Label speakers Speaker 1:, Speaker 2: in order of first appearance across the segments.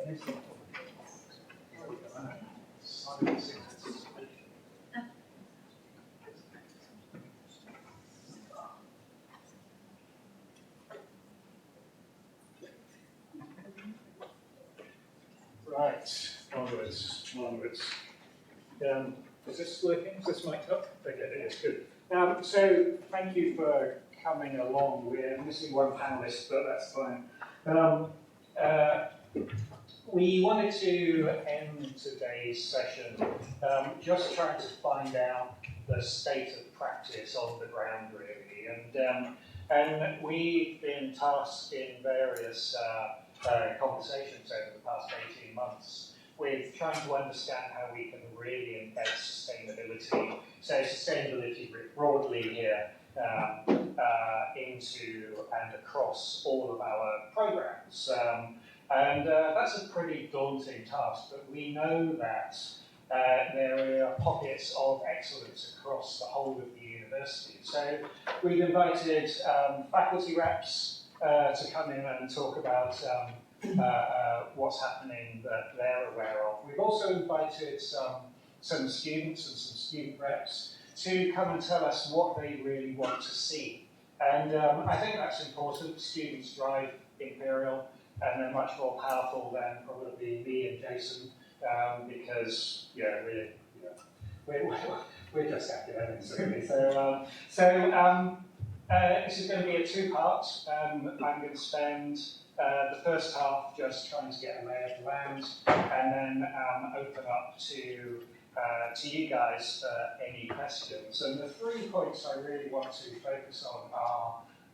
Speaker 1: Right, onwards. Is this working? Is this mic up? Okay, it is good. So thank you for coming along. We're missing one panelist, but that's fine. We wanted to end today's session just trying to find out the state of practice on the ground, really. And we've been tasked in various conversations over the past 18 months with trying to understand how we can really embed sustainability, so sustainability broadly here, into and across all of our programs. And that's a pretty daunting task, but we know that there are pockets of excellence across the whole of the university. So we've invited faculty reps to come in and talk about what's happening that they're aware of. We've also invited some students and some student reps to come and tell us what they really want to see. And I think that's important. Students drive Imperial, and they're much more powerful than probably me and Jason, because we're just academics, really. So this is going to be a two-part. I'm going to spend the first half just trying to get a lay of the land, and then open up to you guys for any questions. And the 3 points I really want to focus on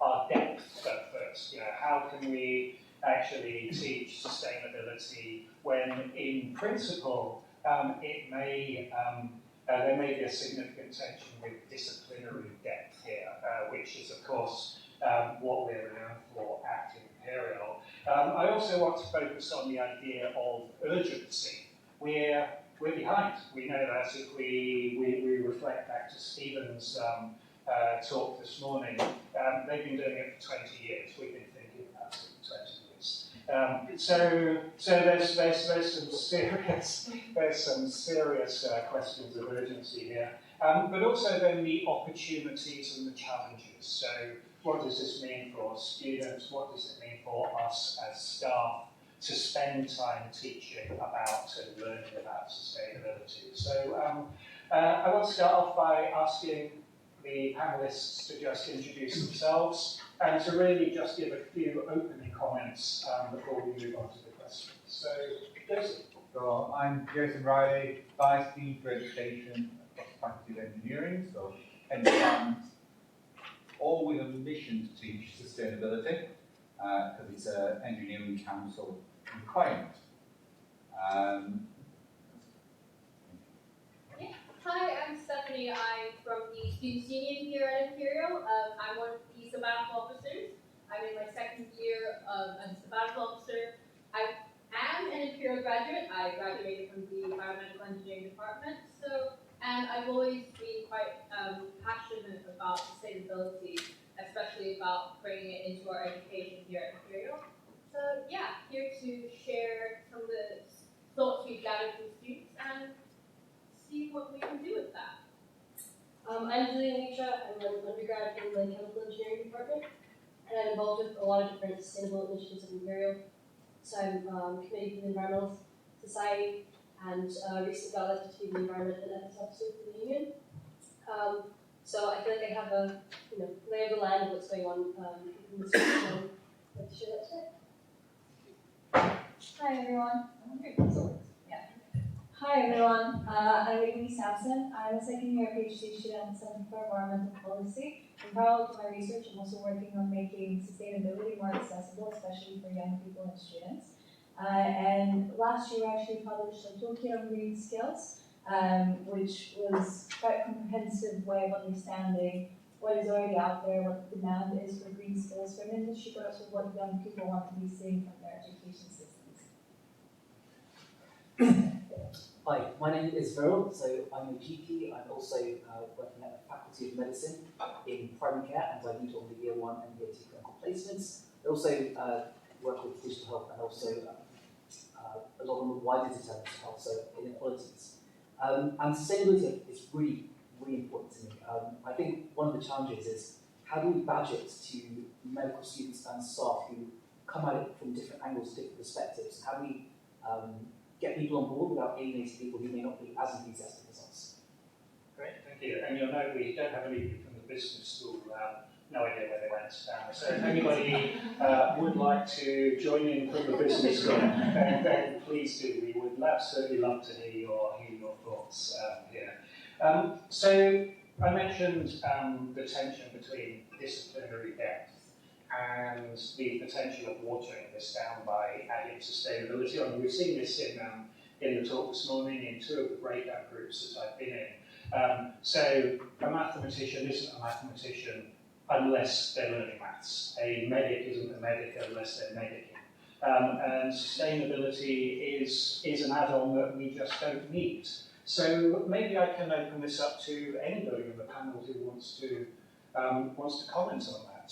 Speaker 1: are depth at first. How can we actually teach sustainability when, in principle, there may be a significant tension with disciplinary depth here, which is, of course, what we're renowned for at Imperial. I also want to focus on the idea of urgency. We're behind. We know that if we reflect back to Stephen's talk this morning. They've been doing it for 20 years. We've been thinking about it for 20 years. So there's some serious questions of urgency here, but also then the opportunities and the challenges. So what does this mean for students? What does it mean for us as staff to spend time teaching about and learning about sustainability? So I want to start off by asking the panelists to just introduce themselves and to really just give a few opening comments before we move on to the questions. So, Jason.
Speaker 2: So I'm Jason Riley, Vice Dean for Education across the Faculty of Engineering, so EdFund, all with a mission to teach sustainability, because it's an Engineering Council requirement.
Speaker 3: Hi, I'm Stephanie. I'm from the Students' Union here at Imperial. I'm one of the sabbatical officers. I'm in my second year as a sabbatical officer. I am an Imperial graduate. I graduated from the Biomedical Engineering department. And I've always been quite passionate about sustainability, especially about bringing it into our education here at Imperial. So yeah, here to share some of the thoughts we've gathered from students and see what we can do with that.
Speaker 4: I'm Mitra. I'm an undergrad in the Chemical Engineering department, and I'm involved with a lot of different sustainable initiatives at Imperial. So I'm committee for the Environmental Society, and recently got elected to be the Environment and Ethics Officer for the Union. So I feel like I have a lay of the land of what's going on in this region. I'd like to share that today.
Speaker 5: Hi everyone. Hi everyone. I'm Eirini Sampson. I'm a second year PhD student at the Center for Environmental Policy. In parallel to my research, I'm also working on making sustainability more accessible, especially for young people and students. And last year, I actually published a toolkit on green skills, which was quite a comprehensive way of understanding what is already out there, what the demand is for green skills from industry, but also what young people want to be seeing from their education systems.
Speaker 6: Hi, my name is Viral, so I'm a GP. I'm also working at the Faculty of Medicine in primary care, and I lead all the year 1 and year 2 clinical placements. I also work with digital health and also a lot on the wider determinants of health, so inequalities. And sustainability is really, really important to me. I think one of the challenges is how do we badge it to medical students and staff who come at it from different angles, different perspectives? How do we get people on board without alienating people who may not be as enthusiastic as us?
Speaker 1: Great, thank you. And you'll note we don't have anybody from the business school. No idea where they went. So if anybody would like to join in from the business school, then please do. We would absolutely love to hear your thoughts here. So I mentioned the tension between disciplinary depth and the potential of watering this down by adding sustainability. And we've seen this in the talk this morning in two of the breakout groups that I've been in. So a mathematician isn't a mathematician unless they're learning maths. A medic isn't a medic unless they're medicing. And sustainability is an add-on that we just don't need. So maybe I can open this up to anybody in the panel who wants to comment on that.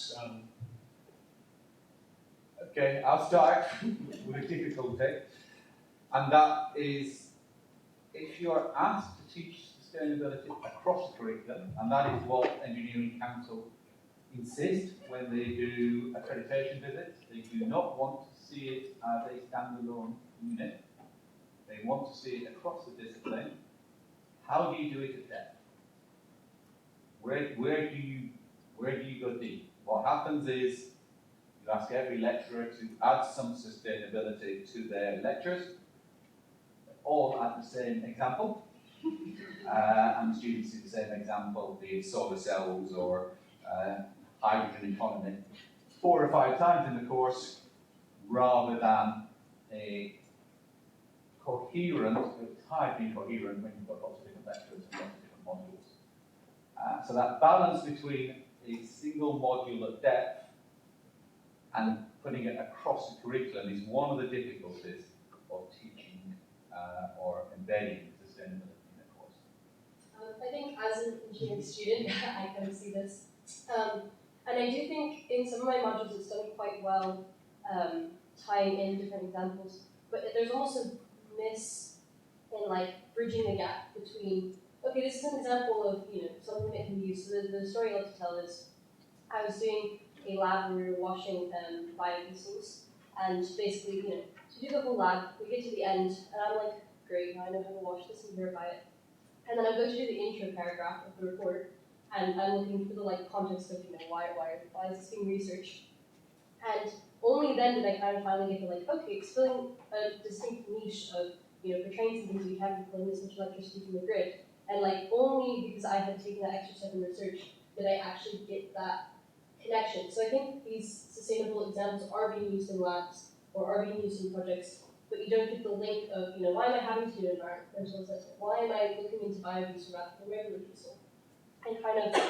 Speaker 2: Okay, I'll start with a difficulty, and that is if you're asked to teach sustainability across the curriculum, and that is what Engineering Council insist when they do accreditation visits. They do not want to see it as a standalone unit. They want to see it across the discipline. How do you do it at depth? Where do you go deep? What happens is you ask every lecturer to add some sustainability to their lectures, all at the same example, and the students see the same example, be it solar cells or hydrogen economy, 4 or 5 times in the course, rather than a coherent, it's hardly coherent when you've got lots of different lectures and lots of different modules. So that balance between a single module at depth and putting it across the curriculum is one of the difficulties of teaching or embedding sustainability in a course.
Speaker 4: I think as an engineering student, I kind of see this. And I do think in some of my modules it's done quite well tying in different examples, but there's almost a miss in like bridging the gap between, okay, this is an example of something that can be used. So the story I like to tell is I was doing a lab where we were washing biodiesels, and basically, to do the whole lab, we get to the end, and I'm like, great, now I know how to wash this and verify it. And then I go to do the intro paragraph of the report, and I'm looking for the context of why is this being researched, and only then did I kind of finally get to okay, it's filling a distinct niche of for trains and things we have pulling this much electricity from the grid, and only because I had taken that extra step in research did I actually get that connection. So I think these sustainable examples are being used in labs or are being used in projects, but you don't get the link of why am I having to do environmental assessment? Why am I looking into biodiesel rather than regular diesel? And kind of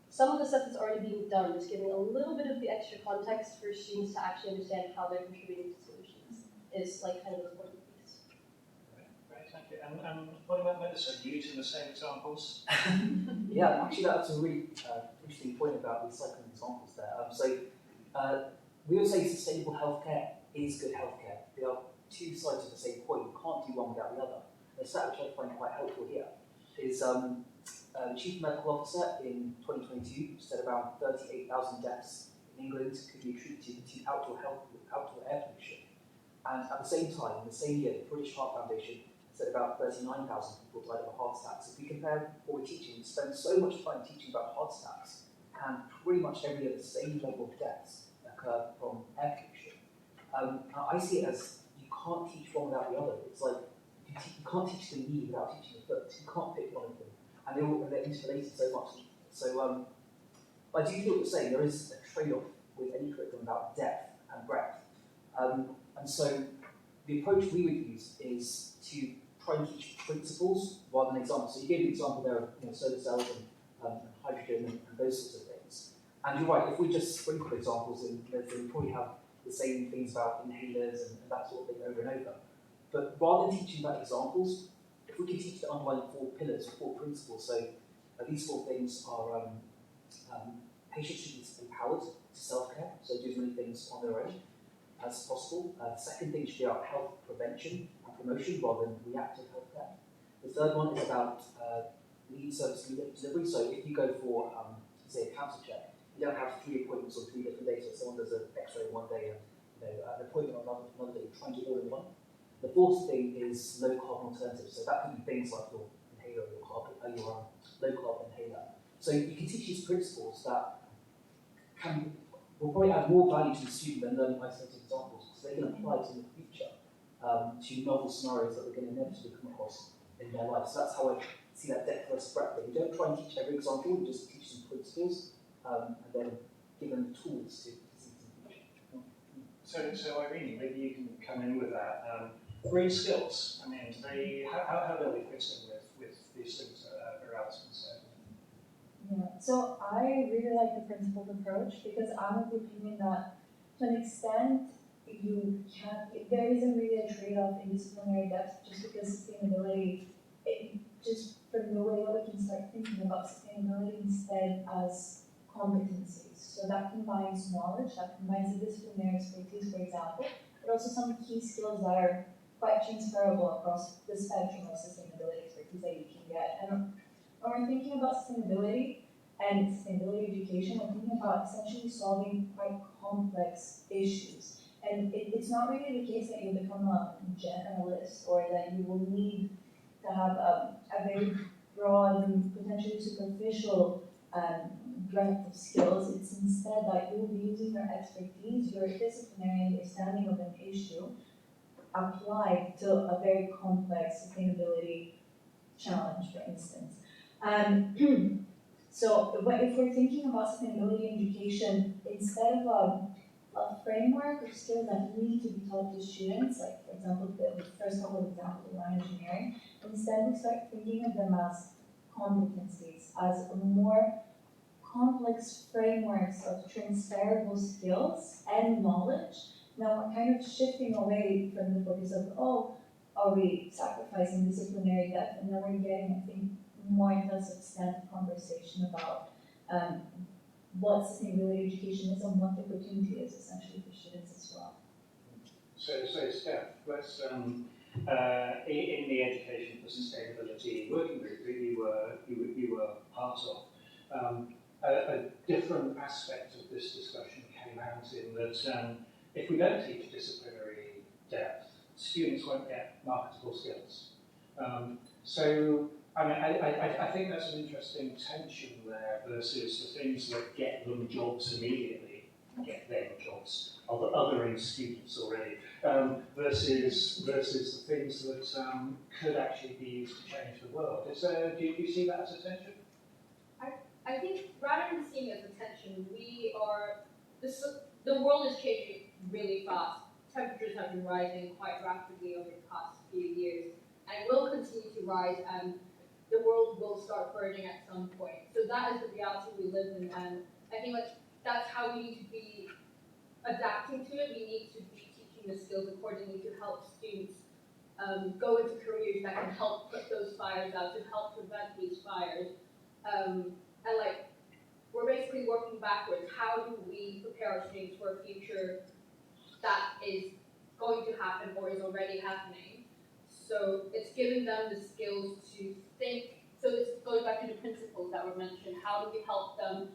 Speaker 4: some of the stuff that's already being done is giving a little bit of the extra context for students to actually understand how they're contributing to solutions is kind of the important piece.
Speaker 1: Great, thank you. And what about medicine? Are you using the same examples?
Speaker 6: Yeah, actually that's a really interesting point about recycling examples there. We would say sustainable healthcare is good healthcare. They are two sides of the same coin. You can't do one without the other. The stat which I find quite helpful here is the Chief Medical Officer in 2022 said around 38,000 deaths in England could be attributed to outdoor air pollution. And at the same time, in the same year, the British Heart Foundation said about 39,000 people died of a heart attack. So if we compare what we're teaching, we spend so much time teaching about heart attacks, and pretty much every year the same level of deaths occur from air pollution. I see it as you can't teach one without the other. It's like you can't teach the knee without teaching the foot. You can't pick one of them, and they're interrelated so much. So I do feel what you're saying. There is a trade-off with any curriculum about depth and breadth, and so the approach we would use is to try and teach principles rather than examples. So you gave the example there of solar cells and hydrogen and those sorts of things. And you're right, if we just sprinkle examples in, then we probably have the same things about inhalers and that sort of thing over and over. But rather than teaching about examples, if we can teach the underlying 4 pillars or 4 principles, so these 4 things are patients should be empowered to self-care, so do as many things on their own. as possible. The second thing should be about health prevention and promotion rather than reactive healthcare. The third one is about lead service delivery. So if you go for, say, a cancer check, you don't have 3 appointments on 3 different days. So someone does an X-ray one day and an appointment on another day, trying to do all in one. The fourth thing is low carbon alternatives. So that could be things like your inhaler, your low carbon inhaler. So you can teach these principles that will probably add more value to the student than learning isolated examples, because they can apply to in the future to novel scenarios that they're going to inevitably come across in their life. So that's how I see that depth versus breadth. You don't try and teach every example, you just teach some principles and then give them the tools to see in the future.
Speaker 1: So Eirini, maybe you can come in with that. Green skills, I mean, how do they fit in with these things that are out concerned?
Speaker 5: Yeah, so I really like the principled approach because I'm of the opinion that to an extent there isn't really a trade-off in disciplinary depth just because sustainability, just from the way that we can start thinking about sustainability instead as competencies. So that combines knowledge, that combines the disciplinary expertise, for example, but also some key skills that are quite transferable across the spectrum of sustainability expertise that you can get. And when we're thinking about sustainability and sustainability education, we're thinking about essentially solving quite complex issues. And it's not really the case that you become a generalist or that you will need to have a very broad and potentially superficial breadth of skills. It's instead that you will be using your expertise, your disciplinary understanding of an issue applied to a very complex sustainability challenge, for instance. So if we're thinking about sustainability education, instead of a framework of skills that need to be taught to students, like for example, the first couple of examples around engineering, instead we start thinking of them as competencies, as more complex frameworks of transferable skills and knowledge. Now we're kind of shifting away from the focus of, are we sacrificing disciplinary depth? And then we're getting, I think, more into a substantive conversation about what sustainability education is and what the opportunity is essentially for students as well.
Speaker 1: So Steph, let's in the Education for Sustainability working group that you were part of, a different aspect of this discussion came out in that if we don't teach disciplinary depth, students won't get marketable skills. So I mean, I think that's an interesting tension there versus the things that get them jobs immediately, get them jobs, othering students already, versus the things that could actually be used to change the world. Do you see that as a tension?
Speaker 3: I think rather than seeing it as a tension, the world is changing really fast. Temperatures have been rising quite rapidly over the past few years and will continue to rise, and the world will start burning at some point. So that is the reality we live in, and I think that's how we need to be adapting to it. We need to be teaching the skills accordingly to help students go into careers that can help put those fires out, to help prevent these fires. And we're basically working backwards. How do we prepare our students for a future that is going to happen or is already happening? So it's giving them the skills to think. So this goes back to the principles that were mentioned. How do we help them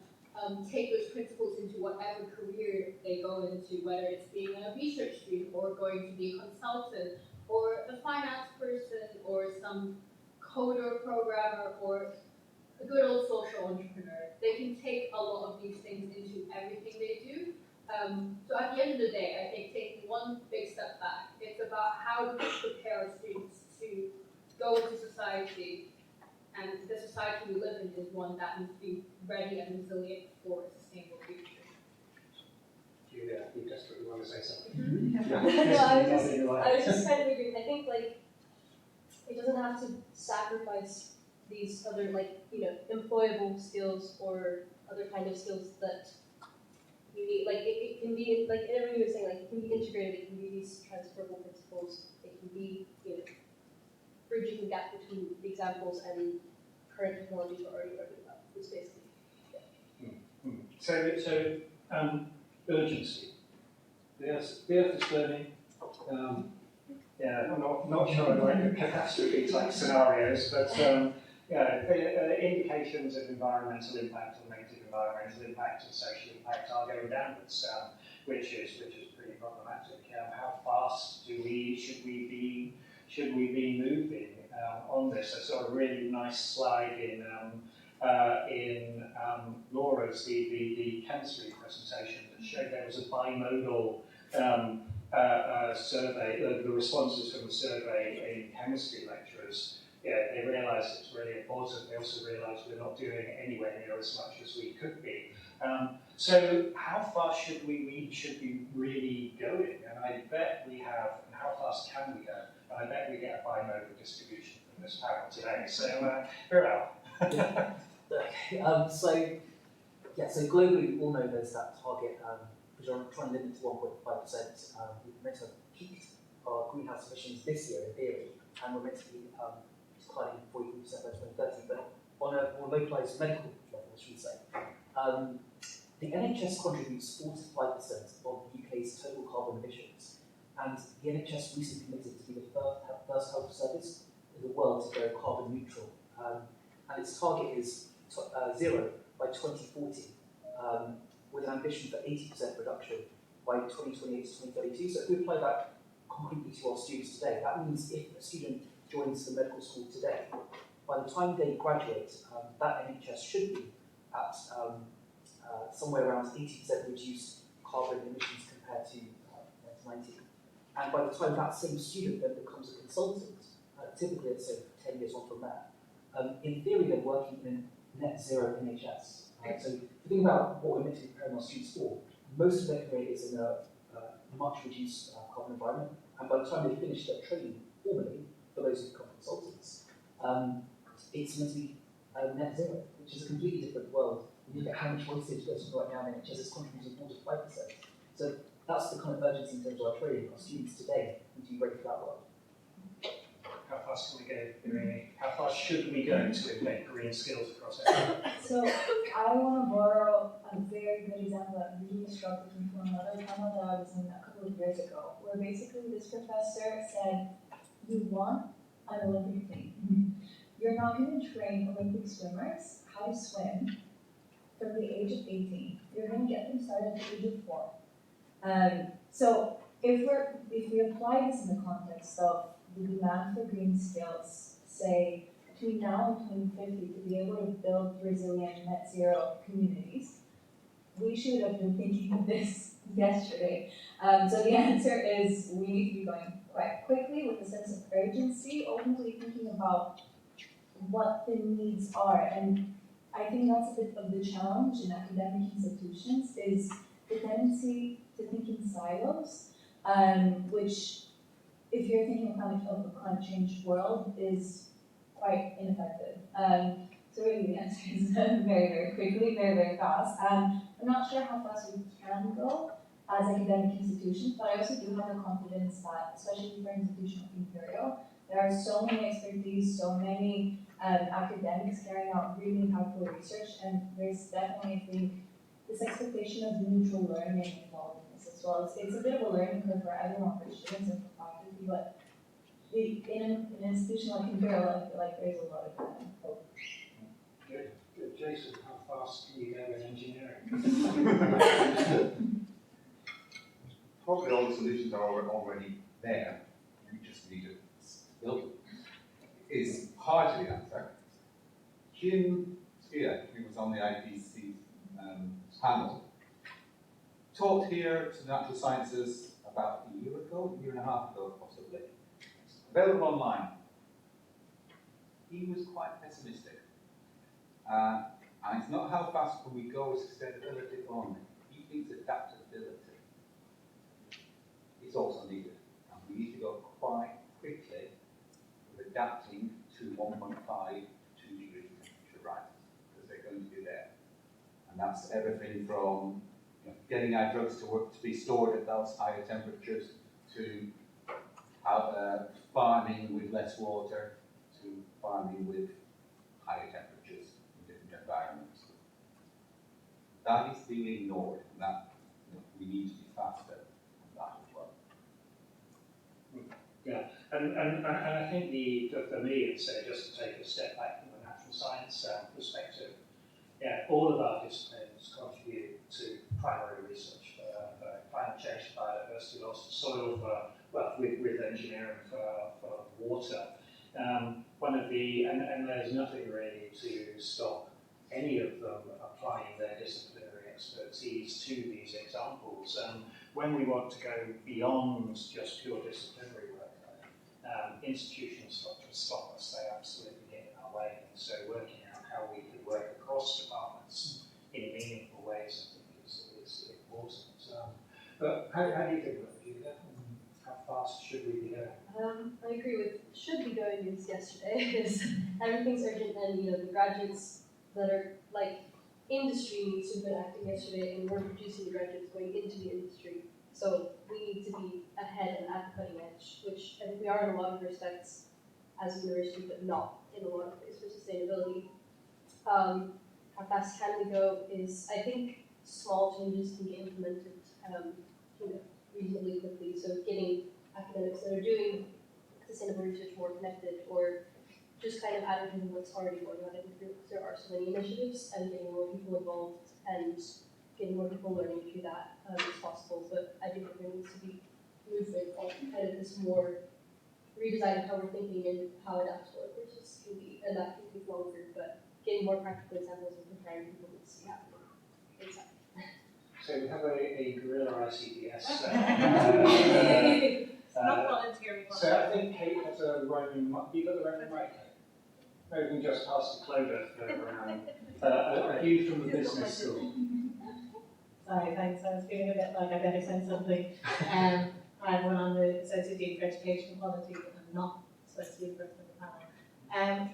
Speaker 3: take those principles into whatever career they go into, whether it's being a research student or going to be a consultant or a finance person or some coder programmer or a good old social entrepreneur. They can take a lot of these things into everything they do. So at the end of the day, I think taking one big step back, it's about how do we prepare our students to go into society, and the society we live in is one that needs to be ready and resilient for a sustainable future.
Speaker 1: Julia, you desperately want to say something?
Speaker 4: No, I was just kind of agreeing. I think it doesn't have to sacrifice these other employable skills or other kind of skills that you need. It can be everyone was saying, it can be integrated. It can be these transferable principles. It can be bridging the gap between the examples and current technologies we're already learning about. It's basically
Speaker 1: So urgency. The Earth is burning. Yeah, I'm not sure I like the catastrophe type scenarios, but indications of environmental impact or negative environmental impact and social impact are going downwards, which is pretty problematic. How fast should we be moving on this? I saw a really nice slide in Laura's the chemistry presentation that showed there was a bimodal survey, the responses from the survey in chemistry lecturers. Yeah, they realised it's really important. They also realised we're not doing it anywhere near as much as we could be. So how fast should we really going? And I bet we have, and how fast can we go? And I bet we get a bimodal distribution from this panel today. So, Viral.
Speaker 6: So globally, we all know there's that target, which are trying to limit to 1.5%. We're meant to have peaked our greenhouse emissions this year, in theory, and we're meant to be declining 43% by 2030, but on a more localised medical level, should we say. The NHS contributes 45% of the UK's total carbon emissions, and the NHS recently committed to be the first health service in the world to go carbon neutral, and its target is zero by 2040, with an ambition for 80% reduction by 2028 to 2032. So if we apply that concretely to our students today, that means if a student joins the medical school today, by the time they graduate, that NHS should be at somewhere around 80% reduced carbon emissions compared to 1990. And by the time that same student then becomes a consultant, typically it's 10 years on from there, in theory they're working in a net zero NHS. So if you think about what we're meant to be preparing our students for, most of their career is in a much reduced carbon environment, and by the time they finish their training formally, for those who become consultants, it's meant to be net zero, which is a completely different world. You look at how much wastage goes on right now, and NHS is contributing 4 to 5%. So that's the kind of urgency in terms of our training. Our students today need to be ready for that world.
Speaker 1: How fast can we go, Eirini? How fast should we go to embed green skills across everything?
Speaker 5: So I want to borrow a very good example that really struck with me from another panel that I was in a couple of years ago, where basically this professor said, you want an Olympic team. You're not going to train Olympic swimmers how to swim from the age of 18. You're going to get them started at the age of 4. So if we apply this in the context of the demand for green skills, say between now and 2050, to be able to build resilient net zero communities, we should have been thinking of this yesterday. So the answer is we need to be going quite quickly with a sense of urgency, ultimately thinking about what the needs are. And I think that's a bit of the challenge in academic institutions, is the tendency to think in silos, which, if you're thinking of a climate change world, is quite ineffective. So really the answer is very, very quickly, very, very fast. I'm not sure how fast we can go as academic institutions, but I also do have the confidence that, especially for an institution like Imperial, there are so many expertise, so many academics carrying out really impactful research, and there's definitely, I think, this expectation of neutral learning involved in this as well. It's a bit of a learning curve for everyone, for students and for faculty, but in an institution like Imperial, I feel like there's a lot of hope.
Speaker 1: Good. Jason, how fast can you go in engineering?
Speaker 2: Probably all the solutions are already there. We just need to build them. Is part of the answer. Jim Spear, who was on the IPC panel, talked here to the natural sciences about a year and a half ago, possibly. Available online. He was quite pessimistic. And it's not how fast can we go with sustainability only. He thinks adaptability is also needed. And we need to go quite quickly with adapting to 1.5 to 2 degrees temperature rise, because they're going to be there. And that's everything from getting our drugs to be stored at those higher temperatures, to farming with less water, to farming with higher temperatures in different environments. That is being ignored, and that we need to be faster.
Speaker 1: And I think for me, it's just to take a step back from the natural science perspective. Yeah, all of our disciplines contribute to primary research for climate change, for biodiversity loss, for soil, with engineering for water. And there's nothing really to stop any of them applying their disciplinary expertise to these examples. When we want to go beyond just pure disciplinary work, institutions stop us, they absolutely get in our way. And so working out how we can work across departments in meaningful ways, I think, is important. But how do you think about it? How fast should we be going?
Speaker 4: I agree with should be going is yesterday, because everything's urgent, and the graduates that are like industry needs to have been acting yesterday, and we're producing the graduates going into the industry. So we need to be ahead and at the cutting edge, which I think we are in a lot of respects as a university, but not in a lot of ways for sustainability. How fast can we go is, I think, small changes can get implemented reasonably quickly. So getting academics that are doing sustainable research more connected, or just kind of advertising what's already going on in the group, because there are so many initiatives, and getting more people involved and getting more people learning through that is possible. But I think there needs to be movement on kind of this more redesigning how we're thinking and how adaptable approaches can be, and that can take longer, but getting more practical examples and preparing people needs to be happening. Exactly.
Speaker 1: So we have a guerrilla ICBS.
Speaker 7: Not volunteering.
Speaker 1: So I think Kate has a roaming mic. You got the roaming mic? Maybe we can just pass to Clodagh for a view from the business school.
Speaker 7: Sorry, thanks. I was feeling a bit like I better say something. I'm one on the Associate Dean for Education Quality, but I'm not supposed to be the panel.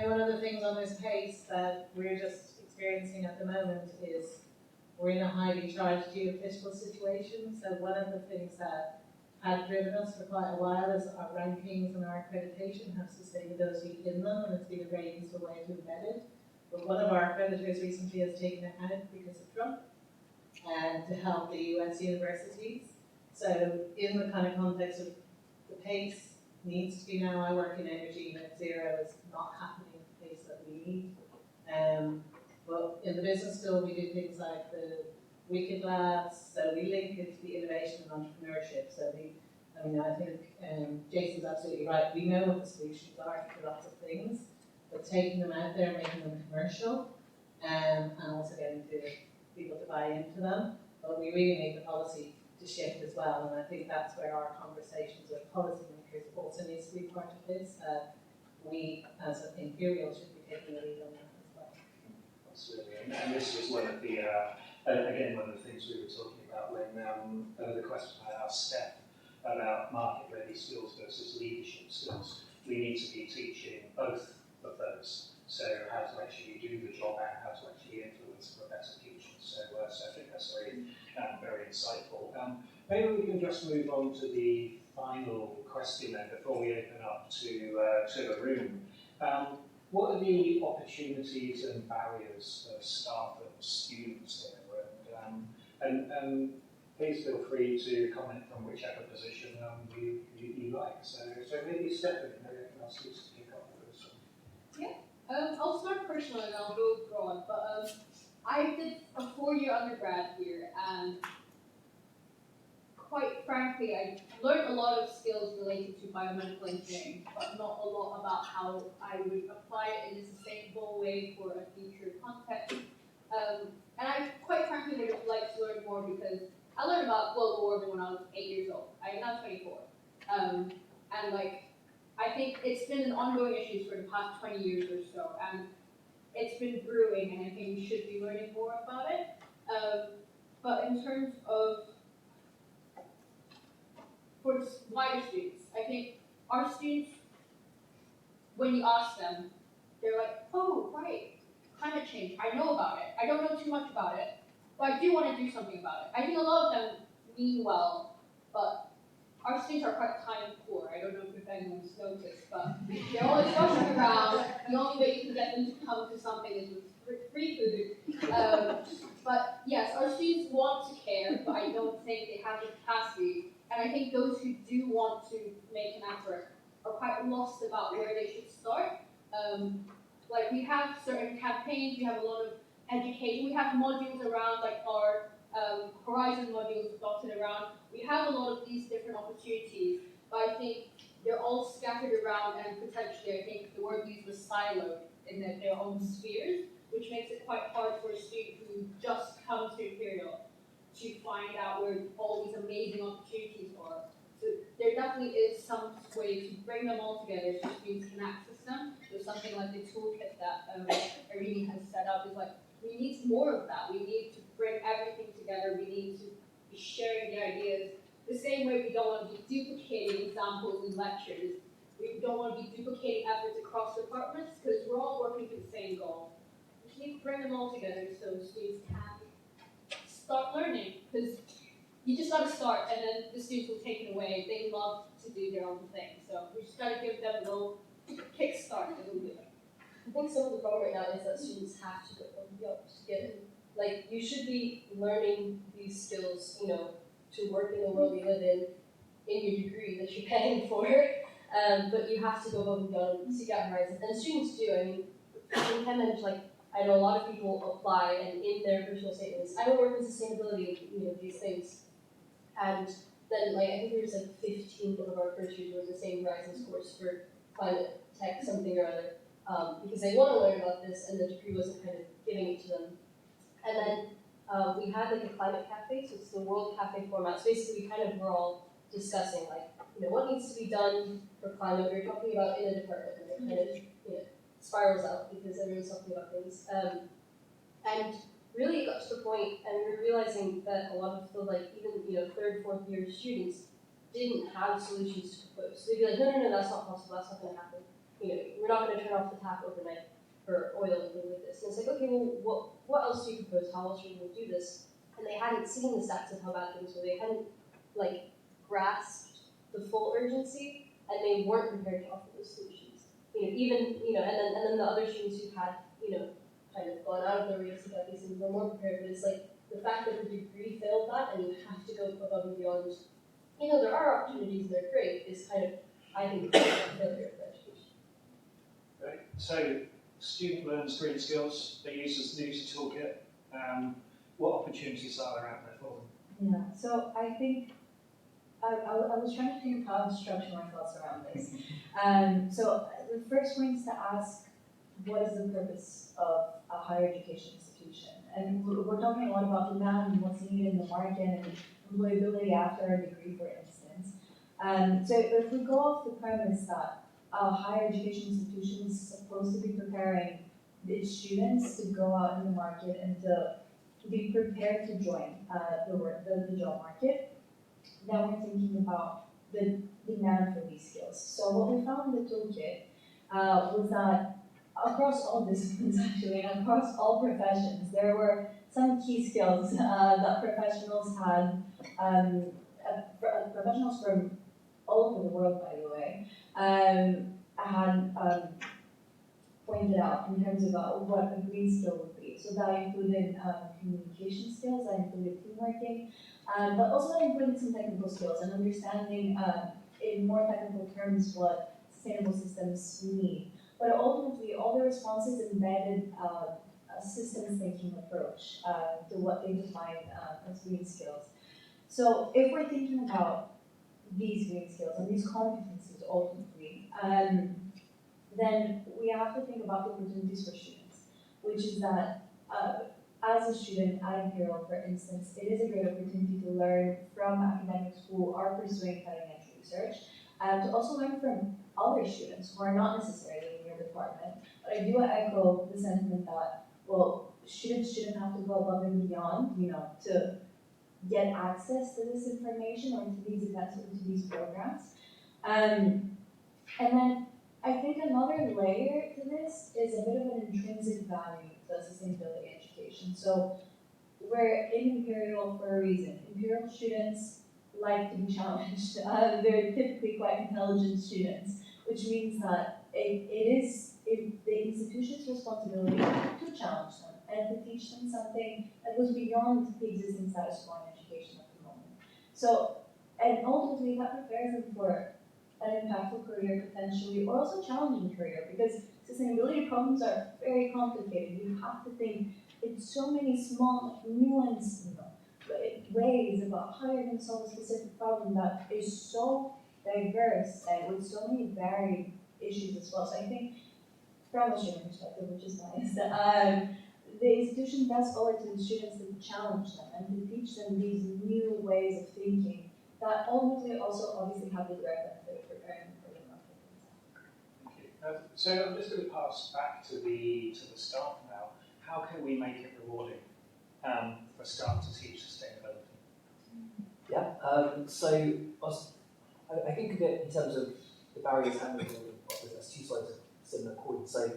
Speaker 7: One of the things on this case that we're just experiencing at the moment is we're in a highly charged geopolitical situation. So one of the things that had driven us for quite a while is our rankings and our accreditation have sustainability in them, and it's been a very useful way to embed it. But one of our accreditors recently has taken it out because of Trump, and to help the US universities. So in the kind of context of the pace needs to be now, I work in energy, net zero is not happening at the pace that we need. But in the business school we do things like the Wicked Labs, so we link it to the innovation and entrepreneurship. So I think Jason's absolutely right. We know what the solutions are for lots of things, but taking them out there, making them commercial, and also getting people to buy into them. But we really need the policy to shift as well, and I think that's where our conversations with policymakers also needs to be part of this. We, as an Imperial, should be taking a lead on that as well.
Speaker 1: Absolutely, and this was one of the again, one of the things we were talking about when the question I asked Steph about market-ready skills versus leadership skills. We need to be teaching both of those. So how to actually do the job and how to actually influence for a better future. So I think that's very insightful. Maybe we can just move on to the final question then before we open up to the room. What are the opportunities and barriers for staff and students here? And please feel free to comment from whichever position you like. So maybe Stephanie, maybe I can ask you to pick up with this one.
Speaker 3: Yeah, I'll start personal and I'll go broad. But I did a 4-year undergrad here, and quite frankly, I learned a lot of skills related to biomedical engineering, but not a lot about how I would apply it in a sustainable way for a future context. And I quite frankly would have liked to learn more, because I learned about global warming when I was 8 years old. I am now 24. And I think it's been an ongoing issue for the past 20 years or so, and it's been brewing, and I think we should be learning more about it. But in terms of for wider students, I think our students, when you ask them, they're like, oh, right, climate change, I know about it. I don't know too much about it, but I do want to do something about it. I think a lot of them mean well, but our students are quite time poor. I don't know if anyone's noticed, but they're always rushing around. The only way you can get them to come to something is with free food. But yes, our students want to care, but I don't think they have the capacity. And I think those who do want to make an effort are quite lost about where they should start. Like we have certain campaigns, we have a lot of education, we have modules around like our Horizon modules dotted around. We have a lot of these different opportunities, but I think they're all scattered around and potentially, I think the word used was siloed in their own spheres, which makes it quite hard for a student who just comes to Imperial to find out where all these amazing opportunities are. So there definitely is some way to bring them all together so students can access them. So something like the toolkit that Eirini has set up is like, we need more of that. We need to bring everything together. We need to be sharing the ideas. The same way we don't want to be duplicating examples in lectures. We don't want to be duplicating efforts across departments because we're all working for the same goal. We just need to bring them all together so students can start learning, because you just got to start and then the students will take it away. They love to do their own thing. So we just got to give them a little kickstart a little bit.
Speaker 4: I think some of the problem right now is that students have to go to get it. Like, you should be learning these skills, you know, to work in the world we live in your degree that you're paying for. But you have to go above and beyond to get horizons. And students do. I mean, in Tennant, like, I know a lot of people apply, and in their personal statements, I don't work in sustainability, you know, these things. And then, like, I think there was like 15 of our first years was the same Horizons course for climate tech, something or other, because they want to learn about this, and the degree wasn't kind of giving it to them. And then we had like a climate cafe, so it's the World Cafe format. So basically, we kind of were all discussing, like, you know, what needs to be done for climate. We were talking about in a department, and it kind of, you know, spirals out because everyone's talking about things. And really it got to the point, and we were realizing that a lot of the, like, even, you know, third, fourth year students didn't have solutions to propose. So they'd be like, no, that's not possible, that's not going to happen. You know, we're not going to turn off the tap overnight for oil and things like this. And it's like, okay, well, what else do you propose? How else are you going to do this? And they hadn't seen the stats of how bad things were. They hadn't, like, grasped the full urgency, and they weren't prepared to offer those solutions. You know, even, you know, and then the other students who had, you know, kind of gone out of their way to seek out these things were more prepared. But it's like the fact that the degree failed that, and you have to go above and beyond. You know, there are opportunities and they're great. Is kind of, I think, it's a failure of education.
Speaker 1: Right. So, student learns green skills. They use a toolkit. What opportunities are there out there for them?
Speaker 5: Yeah, so I think I was trying to think how to structure my thoughts around this. So the first point is to ask, what is the purpose of a higher education institution? And we're talking a lot about demand and what's needed in the market and employability after a degree, for instance. So if we go off the premise that a higher education institution is supposed to be preparing its students to go out in the market and to be prepared to join the job market, now we're thinking about the demand for these skills. So what we found in the toolkit was that across all disciplines, actually, and across all professions, there were some key skills that professionals had, professionals from all over the world, by the way, had pointed out in terms of what a green skill would be. So that included communication skills, that included teamworking, but also that included some technical skills and understanding in more technical terms what sustainable systems need. But ultimately, all the responses embedded a systems thinking approach to what they define as green skills. So if we're thinking about these green skills and these competencies ultimately, then we have to think about the opportunities for students, which is that as a student at Imperial, for instance, it is a great opportunity to learn from academics who are pursuing cutting-edge research, and to also learn from other students who are not necessarily in your department. But I do echo the sentiment that, well, students shouldn't have to go above and beyond, you know, to get access to this information or to these events or to these programs. And then I think another layer to this is a bit of an intrinsic value to sustainability education. So we're in Imperial for a reason. Imperial students like to be challenged. They're typically quite intelligent students, which means that it is the institution's responsibility to challenge them and to teach them something that goes beyond the existing status quo in education at the moment. So, and ultimately that prepares them for an impactful career potentially, or also challenging career, because sustainability problems are very complicated. You have to think in so many small, nuanced, ways about how you're going to solve a specific problem that is so diverse and with so many varied issues as well. So I think, from a student perspective, which is nice, the institution does owe it to the students to challenge them and to teach them these new ways of thinking that ultimately also obviously have the direct benefit of preparing for the market.
Speaker 1: Thank you. So I'm just going to pass back to the staff now. How can we make it rewarding for staff to teach sustainability?
Speaker 6: Yeah, so I think of it in terms of the barriers and the rewarding as two sides of a similar coin. So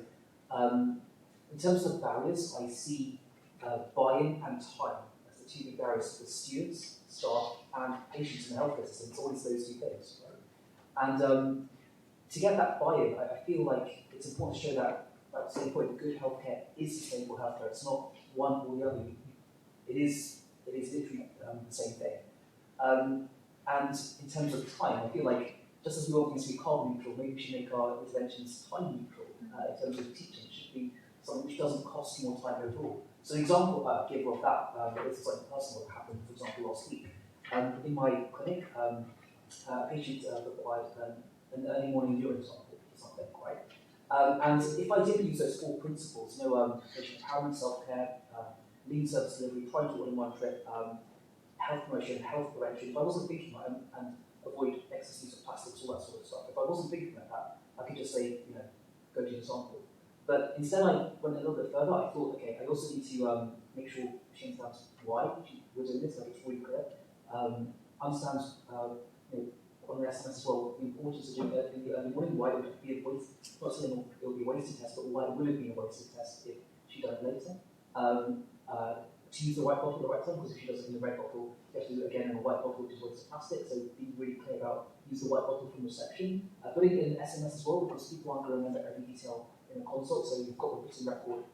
Speaker 6: in terms of barriers, I see buy-in and time as the two big barriers for students, staff, and patients in the healthcare system. It's always those two things, right? And to get that buy-in, I feel like it's important to show that, at the same point, good healthcare is sustainable healthcare. It's not one or the other. It is literally the same thing. And in terms of time, I feel like just as we all need to be carbon neutral, maybe we should make our interventions time neutral in terms of teaching. It should be something which doesn't cost more time overall. So an example I give of that, this is something personal that happened, for example, last week. In my clinic, a patient required an early morning urine sample or something, right? And if I did use those 4 principles, patient empowerment, self-care, lean service delivery, trying to do it in one trip, health promotion, health prevention, if I wasn't thinking about it, and avoid excess use of plastics, all that sort of stuff, if I wasn't thinking about that, I could just say, go do the sample. But instead I went a little bit further. I thought, okay, I also need to make sure she understands why we're doing this, like it's really clear. Understands on the SMS as well, the importance of doing it in the early morning, why it would be a waste, not saying it would be a wasted test, but why it wouldn't be a wasted test if she done it later. To use the white bottle at the right time, because if she does it in the red bottle, you have to do it again in a white bottle, which is waste of plastic, so be really clear about use the white bottle from reception. Putting it in SMS as well, because people aren't going to remember every detail in a consult, so you've got the written record.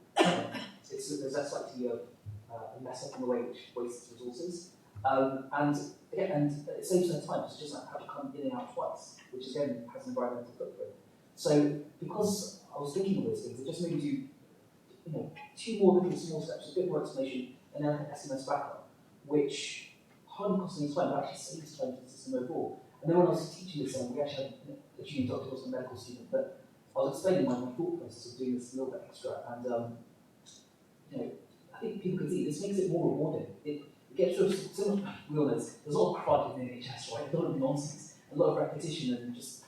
Speaker 6: There's less likely to be a mess up in the way which wastes resources. And it saves her time, so she doesn't have to come in and out twice, which again has an environmental footprint. So because I was thinking of those things, it just made me do 2 more little small steps, a bit more explanation, and then an SMS backup, which hardly costs any time, but actually saves time to the system overall. And then when I was teaching this, we actually had a junior doctor, who was a medical student, but I was explaining my thought process of doing this a little bit extra, and I think people can see this makes it more rewarding. It gets rid of so much realness. There's a lot of crud in the NHS, right? A lot of nonsense, a lot of repetition, and just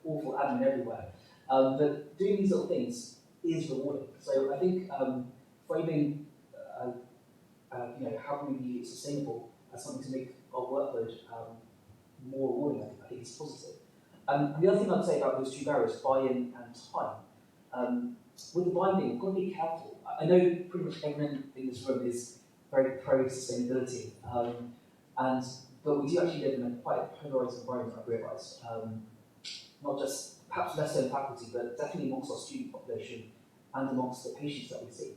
Speaker 6: awful admin everywhere. But doing these little things is rewarding. So I think framing how can we be sustainable as something to make our workload more rewarding, I think is positive. And the other thing I'd say about those 2 barriers, buy-in and time, with the buy-in thing, we've got to be careful. I know pretty much everyone in this room is very pro-sustainability, but we do actually live in a quite a polarised environment, I've realised. Not just, perhaps less so in faculty, but definitely amongst our student population and amongst the patients that we see.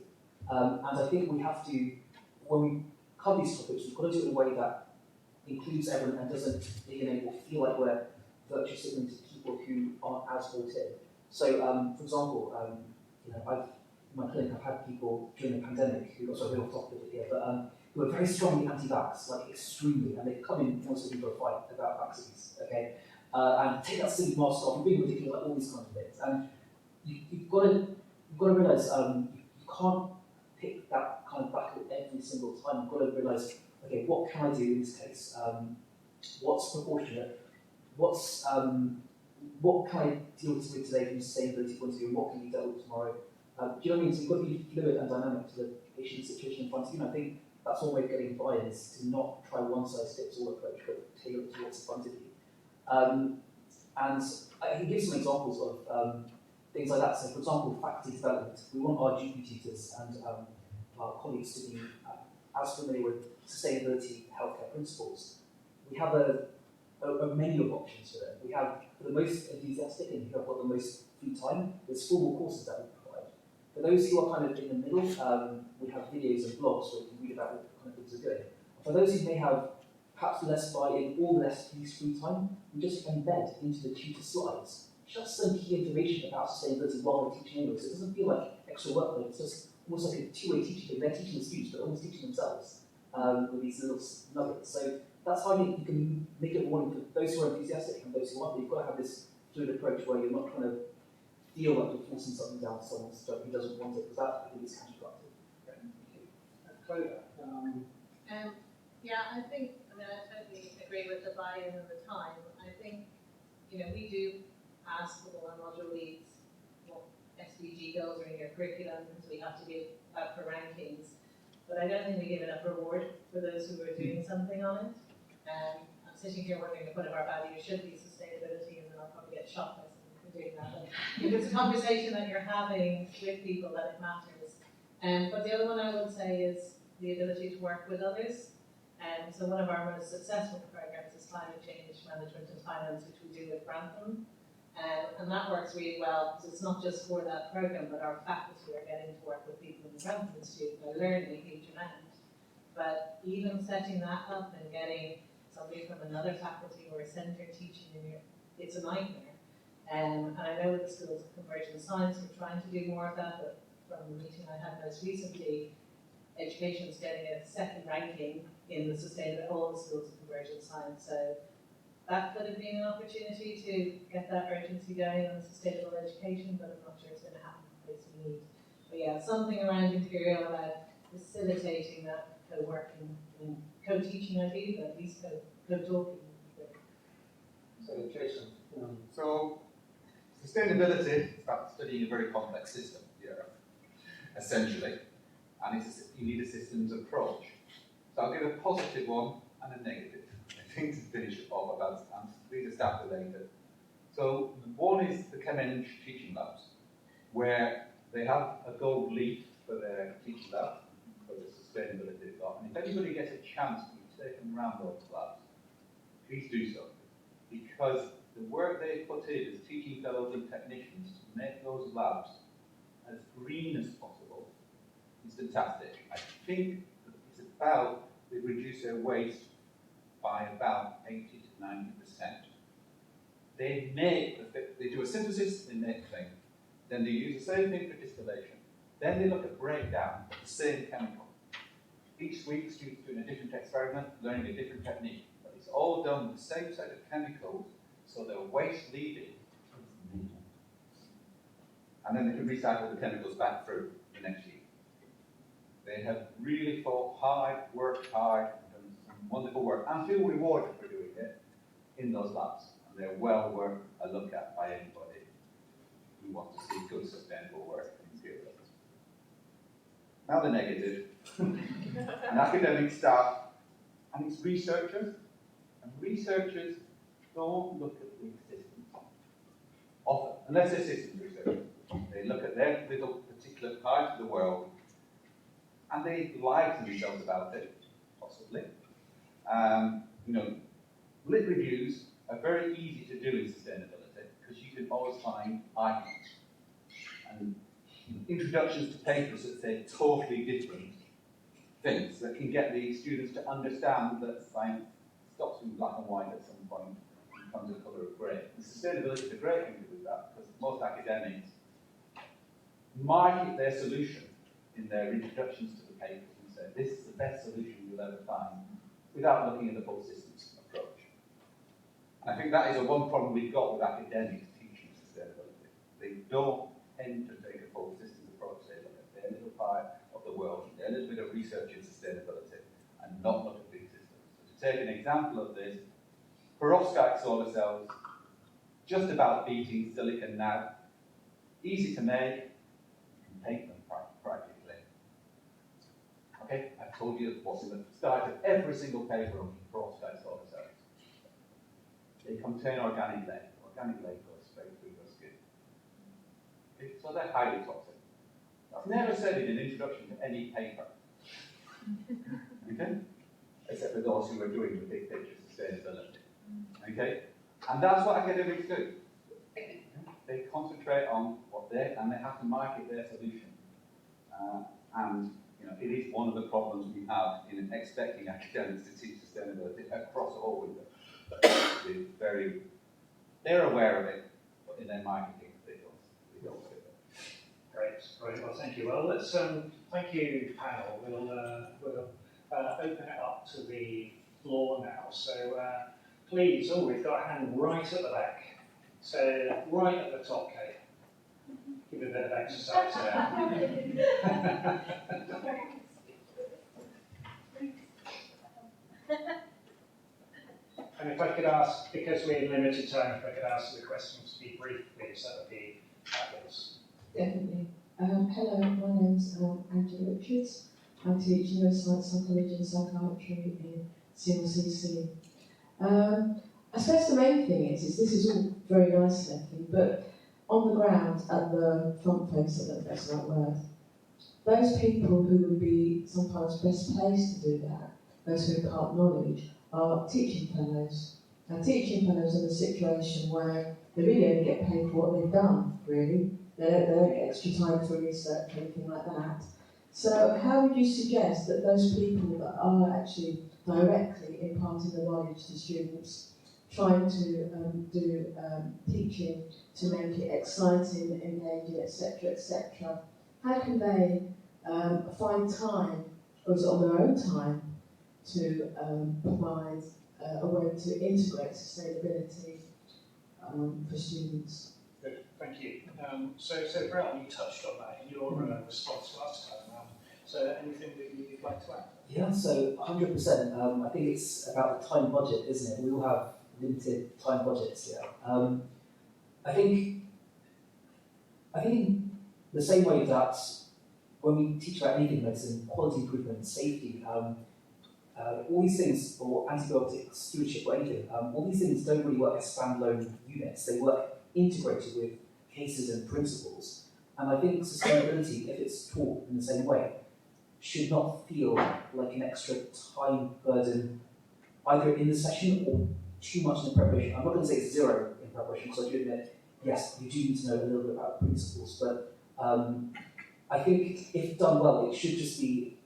Speaker 6: And I think we have to, when we cover these topics, we've got to do it in a way that includes everyone and doesn't alienate or feel like we're virtue signaling to people who aren't as bought in. So, for example, in my clinic, I've had people during the pandemic who got sort of off topic here, but who are very strongly anti-vax, like extremely, and they've come in and wants to for a fight about vaccines, okay? And take that silly mask off, and being ridiculous, like all these kinds of things. And you've got to realise you can't pick that kind of battle every single time. You've got to realise, okay, what can I do in this case? What's proportionate? What can I deal with today from a sustainability point of view, and what can be dealt with tomorrow? Do you know what I mean? So you've got to be fluid and dynamic to the patient situation in front of you. And I think that's one way of getting buy-in is to not try one-size-fits-all approach, but tailor it to what's in front of you. And I can give some examples of things like that. So, for example, faculty development. We want our GP tutors and our colleagues to be as familiar with sustainability healthcare principles. We have a menu of options for them. We have, for the most enthusiastic and who have got the most free time, there's formal courses that we provide. For those who are kind of in the middle, we have videos and blogs where you can read about what kind of things we're doing. For those who may have perhaps less buy-in or less use free time, we just embed into the tutor slides just some key information about sustainability while they're teaching English. So it doesn't feel like extra workload, it's just almost like a two-way teaching thing. They're teaching the students, but almost teaching themselves with these little nuggets. So that's how you can make it rewarding for those who are enthusiastic and those who aren't. But you've got to have this fluid approach where you're not trying to feel like you're forcing something down to someone who doesn't want it, because that, I think, is counterproductive.
Speaker 7: Yeah, I think, I mean, I totally agree with the buy-in and the time. I think, we do ask all our module leads what SDG goals are in your curriculum, because we have to give out for rankings. But I don't think we give enough reward for those who are doing something on it. I'm sitting here wondering if one of our values should be sustainability, and then I'll probably get shot by someone for doing that. But if it's a conversation that you're having with people, that it matters. But the other one I would say is the ability to work with others. So one of our most successful programs is climate change management and finance, which we do with Grantham. And that works really well, because it's not just for that program, but our faculty are getting to work with people in the Grantham Institute. They're learning a huge amount. But even setting that up and getting somebody from another faculty or a centre teaching it's a nightmare. And I know with the schools of convergent science, we're trying to do more of that, but from the meeting I had most recently, education is getting a second ranking in the all the schools of convergent science. So that could have been an opportunity to get that urgency going on sustainable education, but I'm not sure it's going to happen the pace we need. But yeah, something around Imperial about facilitating that co-working and co-teaching ideas, at least co-talking.
Speaker 8: So, Jason.
Speaker 2: So, sustainability is about studying a very complex system, essentially, and you need a systems approach. So I'll give a positive one and a negative. I think to finish off about and these are staff related. So one is the Chem teaching labs, where they have a gold leaf for their teaching lab, for the sustainability they've got. And if anybody gets a chance to take them around those labs, please do so. Because the work they put in as teaching fellows and technicians to make those labs as green as possible is fantastic. I think it's about, they reduce their waste by about 80 to 90%. They do a synthesis, they make a thing. Then they use the same thing for distillation. Then they look at breakdown of the same chemical. Each week, students doing a different experiment, learning a different technique. But it's all done with the same set of chemicals, so their waste leaving is minimal. And then they can recycle the chemicals back through the next year. They have really fought hard, worked hard, and done some wonderful work, and feel rewarded for doing it in those labs. And they're well worth a look at by anybody who wants to see good, sustainable work in materials. Now the negative. An academic staff, and it's researchers. And researchers don't look at big systems often, unless they're systems researchers. They look at their little particular part of the world, and they lie to themselves about it, possibly. Lit reviews are very easy to do in sustainability because you can always find icons and introductions to papers that say totally different things that can get the students to understand that science stops being black and white at some point and becomes a colour of grey. And sustainability is a great thing to do that because most academics market their solution in their introductions to the papers and say, this is the best solution you'll ever find, without looking at the full systems approach. And I think that is a one problem we've got with academics teaching sustainability. They don't tend to take a full systems approach. They look at their little part of the world, their little bit of research in sustainability, and not look at big systems. So to take an example of this, perovskite solar cells, just about beating silicon now, easy to make, you can paint them practically. Okay, I've told you what's in the start of every single paper on perovskite solar cells. They contain organic lead. Organic lead goes straight through your skin. Okay, so they're highly toxic. I've never said in an introduction to any paper. Okay? Except for those who are doing the big picture sustainability. Okay? And that's what academics do. They concentrate on what and they have to market their solution. And it is one of the problems we have in expecting academics to teach sustainability across the whole window. They're aware of it, but in their marketing, they don't fit it.
Speaker 1: Great. Well, thank you. Well, let's thank you, panel. We'll open it up to the floor now. So please, we've got a hand right at the back. So right at the top, Kate. Give it a bit of exercise there. And if I could ask, because we're in limited time, if I could ask the questions to be brief, please, that would be fabulous.
Speaker 9: Definitely. Hello, my name's Angela Richards. I teach neuroscience, psychology and psychiatry in CLCC. I suppose the main thing is this is all very nice and everything, but on the ground, at the front face, I don't know if that's the right word, those people who would be sometimes best placed to do that, those who impart knowledge, are teaching fellows. Now, teaching fellows in a situation where they really only get paid for what they've done, really. They don't get extra time for research or anything like that. So how would you suggest that those people that are actually directly imparting the knowledge to students, trying to do teaching to make it exciting, engaging, etc., how can they find time, or is it on their own time, to provide a way to integrate sustainability for students?
Speaker 1: Good, thank you. So Brad, you touched on that in your response last time. So anything that you'd like to add?
Speaker 6: Yeah, so 100%. I think it's about the time budget, isn't it? We all have limited time budgets here. I think the same way that when we teach about anything, medicine, quality improvement, safety, all these things, or antibiotics, stewardship, or anything, all these things don't really work as standalone units. They work integrated with cases and principles. And I think sustainability, if it's taught in the same way, should not feel like an extra time burden, either in the session or too much in the preparation. I'm not going to say it's zero in preparation, because I do admit, yes, you do need to know a little bit about principles, but I think if done well, it should just be,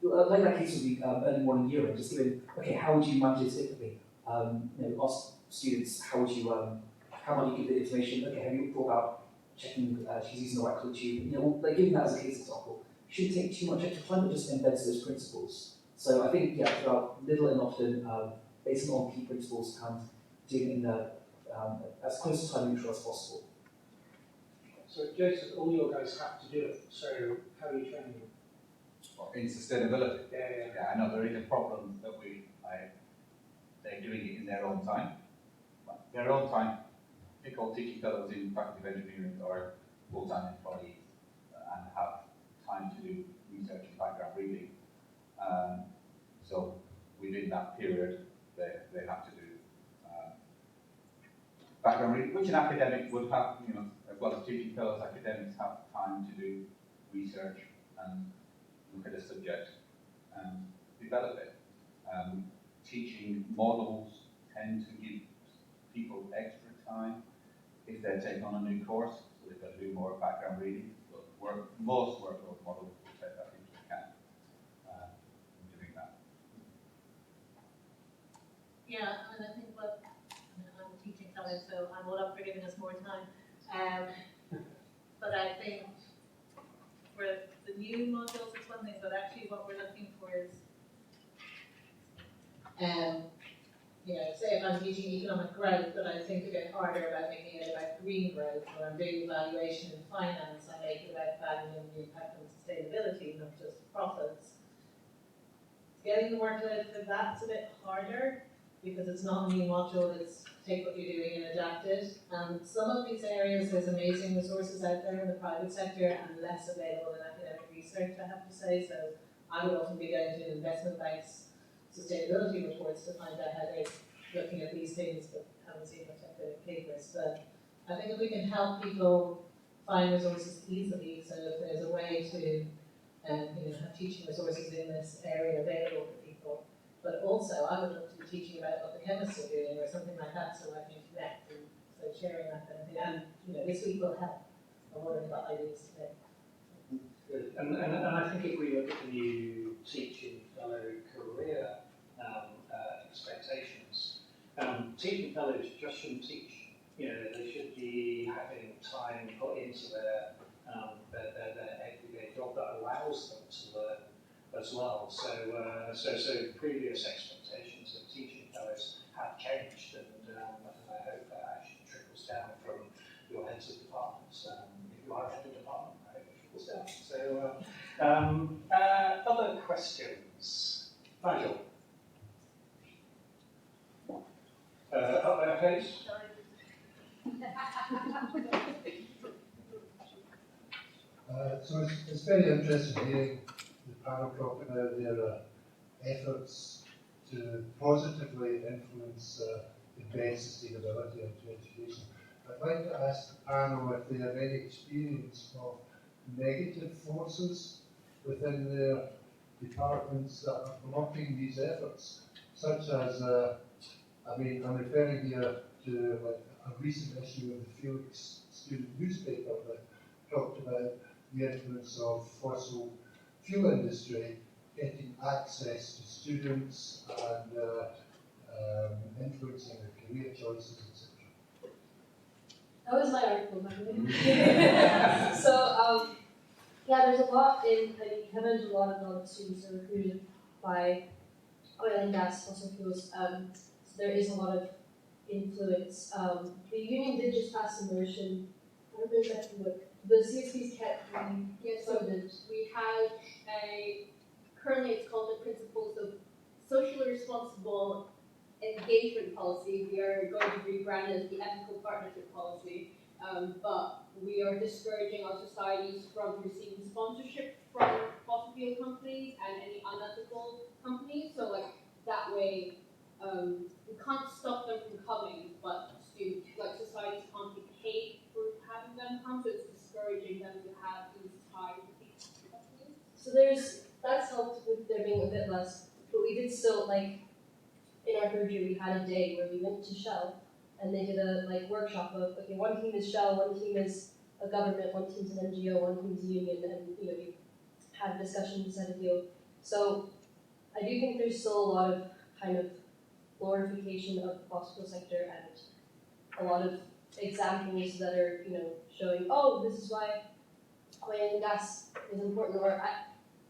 Speaker 6: like that case would be early morning year, just giving, okay, how would you manage this differently? Ask students, how would you, how might you give the information? Okay, have you thought about checking she's using the right color tube? Like giving that as a case example. Shouldn't take too much extra time, but just embeds those principles. So I think, yeah, about little and often, based on key principles and doing it in the, as close to time neutral as possible.
Speaker 1: So Joseph, all your guys have to do it. So how are you training them?
Speaker 2: In sustainability.
Speaker 1: Yeah.
Speaker 2: I know there is a problem that they're doing it in their own time. Their own time, pick all teaching fellows in faculty of engineering or full-time employees and have time to do research and background reading. So within that period, they have to do background reading, which an academic would have, as well as teaching fellows, academics have time to do research and look at a subject and develop it. Teaching models tend to give people extra time if they take on a new course, so they've got to do more background reading. But most workload models will take that into account in doing that.
Speaker 7: Yeah, and I think I'm a teaching fellow, so I'm all up for giving us more time. But I think for the new modules, it's one thing, but actually what we're looking for is, say if I'm teaching economic growth, but I think a bit harder about making it about green growth, or I'm doing evaluation in finance, I make it about valuing the impact on sustainability, not just profits. Getting the workload for that's a bit harder, because it's not a new module, it's take what you're doing and adapt it. And some of these areas, there's amazing resources out there in the private sector and less available in academic research, I have to say. So I would often be going to investment banks' sustainability reports to find out how they're looking at these things, but haven't seen much academic papers. But I think if we can help people find resources easily, so if there's a way to have teaching resources in this area available for people. But also, I would love to be teaching about what the chemists are doing or something like that, so I can connect, and so sharing that kind of thing. And this week will help. I'm wondering about ideas today.
Speaker 1: Good. And I think if we look at the new teaching fellow career expectations, teaching fellows just shouldn't teach. You know, they should be having time put into their everyday job that allows them to learn as well. So previous expectations of teaching fellows have changed, and I hope that actually trickles down from your heads of departments. If you are a head of department, I hope it trickles down. So, other questions? Nigel? Up there, please.
Speaker 10: So it's very interesting hearing the panel talk about their efforts to positively influence embed sustainability into education. I'd like to ask the panel if they have any experience of negative forces within their departments that are promoting these efforts, such as, I'm referring here to like a recent issue of the Felix student newspaper that talked about the influence of fossil fuel industry getting access to students and influencing their career choices, etc.
Speaker 4: That was my article, by the way. So, yeah, there's a lot Kevin's a lot of students are recruited by oil and gas, fossil fuels. So there is a lot of influence. The union did just pass a motion. I don't know exactly what the CSPs kept.
Speaker 3: So we have currently it's called the Principles of Socially Responsible Engagement Policy. We are going to rebrand it as the Ethical Partnership Policy. But we are discouraging our societies from receiving sponsorship from fossil fuel companies and any unethical companies. So like that way, we can't stop them from coming, but societies can't be paid for having them come. So it's discouraging them to have these ties with these companies.
Speaker 4: So that's helped with there being a bit less, but we did still in our third year we had a day where we went to Shell and they did a workshop of okay, one team is Shell, one team is a government, one team's an NGO, one team's a union, and you had a discussion inside a deal. So I do think there's still a lot of kind of glorification of the fossil fuel sector and a lot of examples that are showing this is why oil and gas is important. Or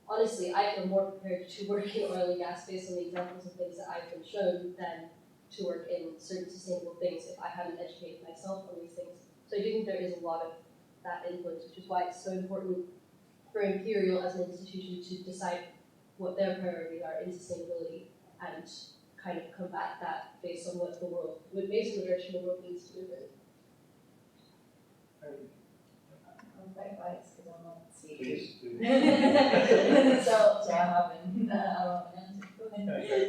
Speaker 4: honestly, I feel more prepared to work in oil and gas based on the examples of things that I've been shown than to work in certain sustainable things if I hadn't educated myself on these things. So I do think there is a lot of that influence, which is why it's so important for Imperial as an institution to decide what their priorities are in sustainability and kind of combat that based on what based on the direction the world needs to move in.
Speaker 5: I'm quite biased because I'm not seeing.
Speaker 1: Please.
Speaker 5: So I haven't an answer.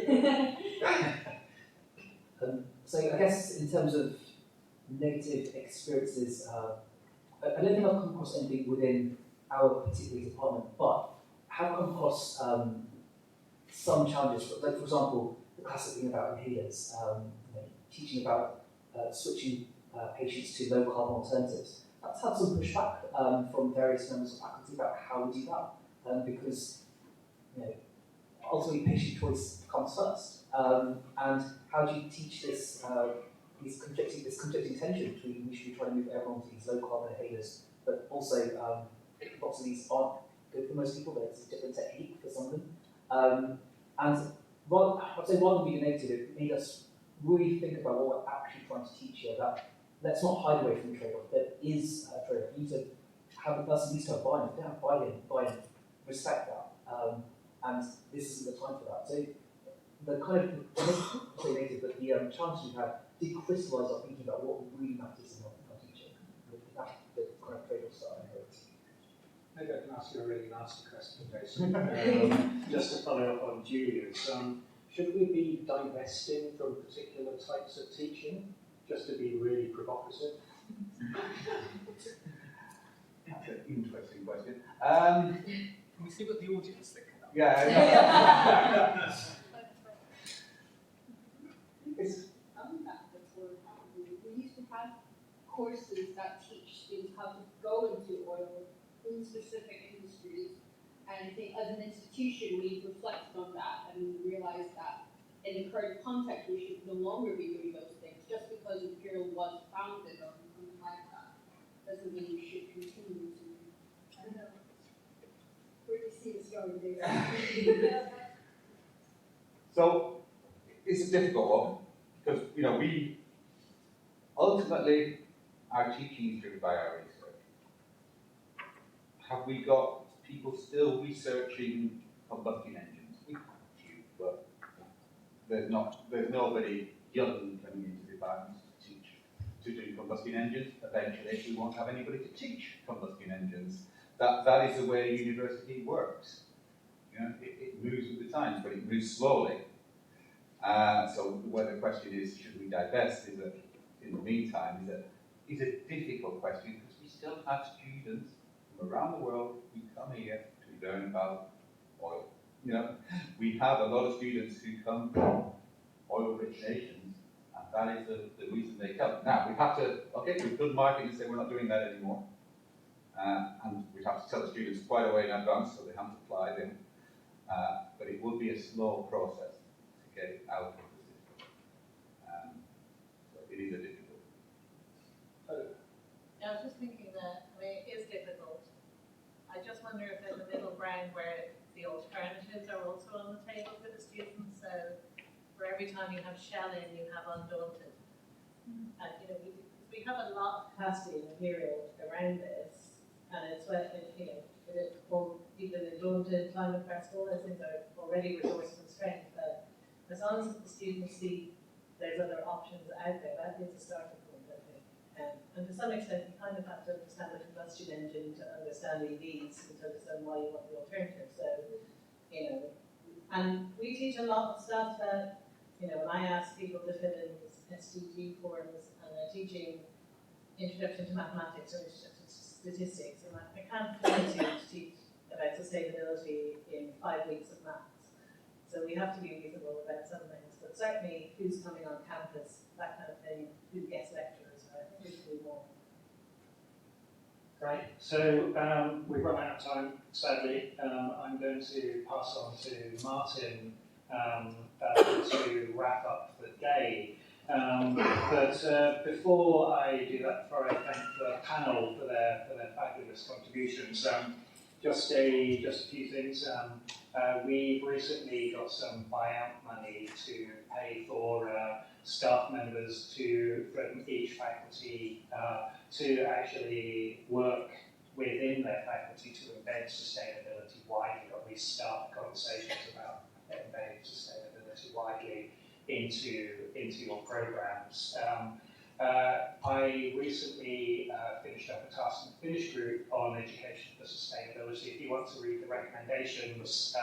Speaker 6: So I guess in terms of negative experiences, I don't think I've come across anything within our particular department, but have come across some challenges. Like for example, the classic thing about inhalers, teaching about switching patients to low carbon alternatives. That's had some pushback from various members of faculty about how we do that, because ultimately patient choice comes first. And how do you teach this this conflicting tension between we should be trying to move everyone to these low carbon inhalers, but also lots of these aren't good for most people. There's a different technique for some of them. And I'd say rather than being negative, it made us really think about what we're actually trying to teach here. That let's not hide away from the trade-off. There is a trade-off. You need to have the person needs to have buy-in. If they don't have buy-in, respect that. And this isn't the time for that. So the kind of negative, but the challenge we had did crystallise our thinking about what really matters in our teaching. That's the kind of trade-offs that I heard.
Speaker 1: Maybe I can ask you a really nasty question, Jason. Just to follow up on Julia's, should we be divesting from particular types of teaching, just to be really provocative?
Speaker 2: That's an interesting question.
Speaker 11: Can we see what the audience think?
Speaker 2: Yeah.
Speaker 3: We used to have courses that teach students how to go into oil in specific industries. officers. And I think as an institution, we've reflected on that and realized that in the current context, we should no longer be doing those things. Just because Imperial was founded or something like that doesn't mean we should continue to. I don't know. Where do you see this going, David?
Speaker 2: So it's a difficult one because we ultimately our teaching is driven by our research. Have we got people still researching combustion engines? We have to, but there's nobody young coming into the department to do combustion engines. Eventually, we won't have anybody to teach combustion engines. That is the way university works. It moves with the times, but it moves slowly. So where the question is, should we divest? In the meantime, is a difficult question because we still have students from around the world who come here to learn about oil. We have a lot of students who come from oil-rich nations, and that is the reason they come. Now, we have to, we've done marketing and say we're not doing that anymore. And we have to tell the students quite a way in advance so they haven't applied in. But it will be a slow process to get it out of the system. So it is a difficult.
Speaker 7: I was just thinking that, it is difficult. I just wonder if there's a middle ground where the alternatives are also on the table for the students. So for every time you have Shell-in, you have Undaunted. And we have a lot of capacity in Imperial around this, and it's what for people in Undaunted, climate practical, I think are already resource constrained. But as long as the students see there's other options out there, that is a starting point, I think. And to some extent, you kind of have to understand the combustion engine to understand EVs and to understand why you want the alternative. So, and we teach a lot of stuff that, when I ask people to fill in SDG forms and they're teaching Introduction to Mathematics or Introduction to Statistics, and I can't force you to teach about sustainability in 5 weeks of maths. So we have to be reasonable about some things, but certainly who's coming on campus, that kind of thing, who gets lecturers, I think we should do more.
Speaker 1: Great. So we've run out of time, sadly. I'm going to pass on to Martin to wrap up the day. But before I do that, before I thank the panel for their fabulous contributions, just a few things. We've recently got some buyout money to pay for staff members from each faculty to actually work within their faculty to embed sustainability widely, or at least start conversations about embedding sustainability widely into your programs. I recently finished up a task and finish group on education for sustainability. If you want to read the recommendations,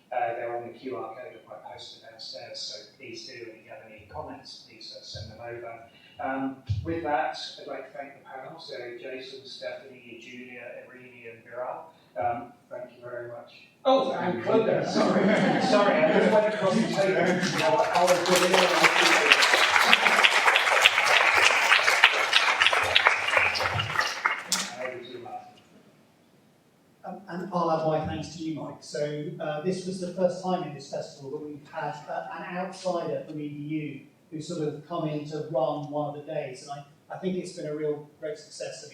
Speaker 1: they're on the QR code of my poster downstairs, so please do. And if you have any comments, please send them over. With that, I'd like to thank the panel, so Jason, Stephanie, Julia, Eirini, and Viral. Thank you very much. Oh, and Claudia, sorry. Sorry, I just went across the table. I was doing it.
Speaker 12: And I'll add my thanks to you, Mike. So this was the first time in this festival that we've had an outsider from EDU who sort of come in to run one of the days. And I think it's been a real great success, and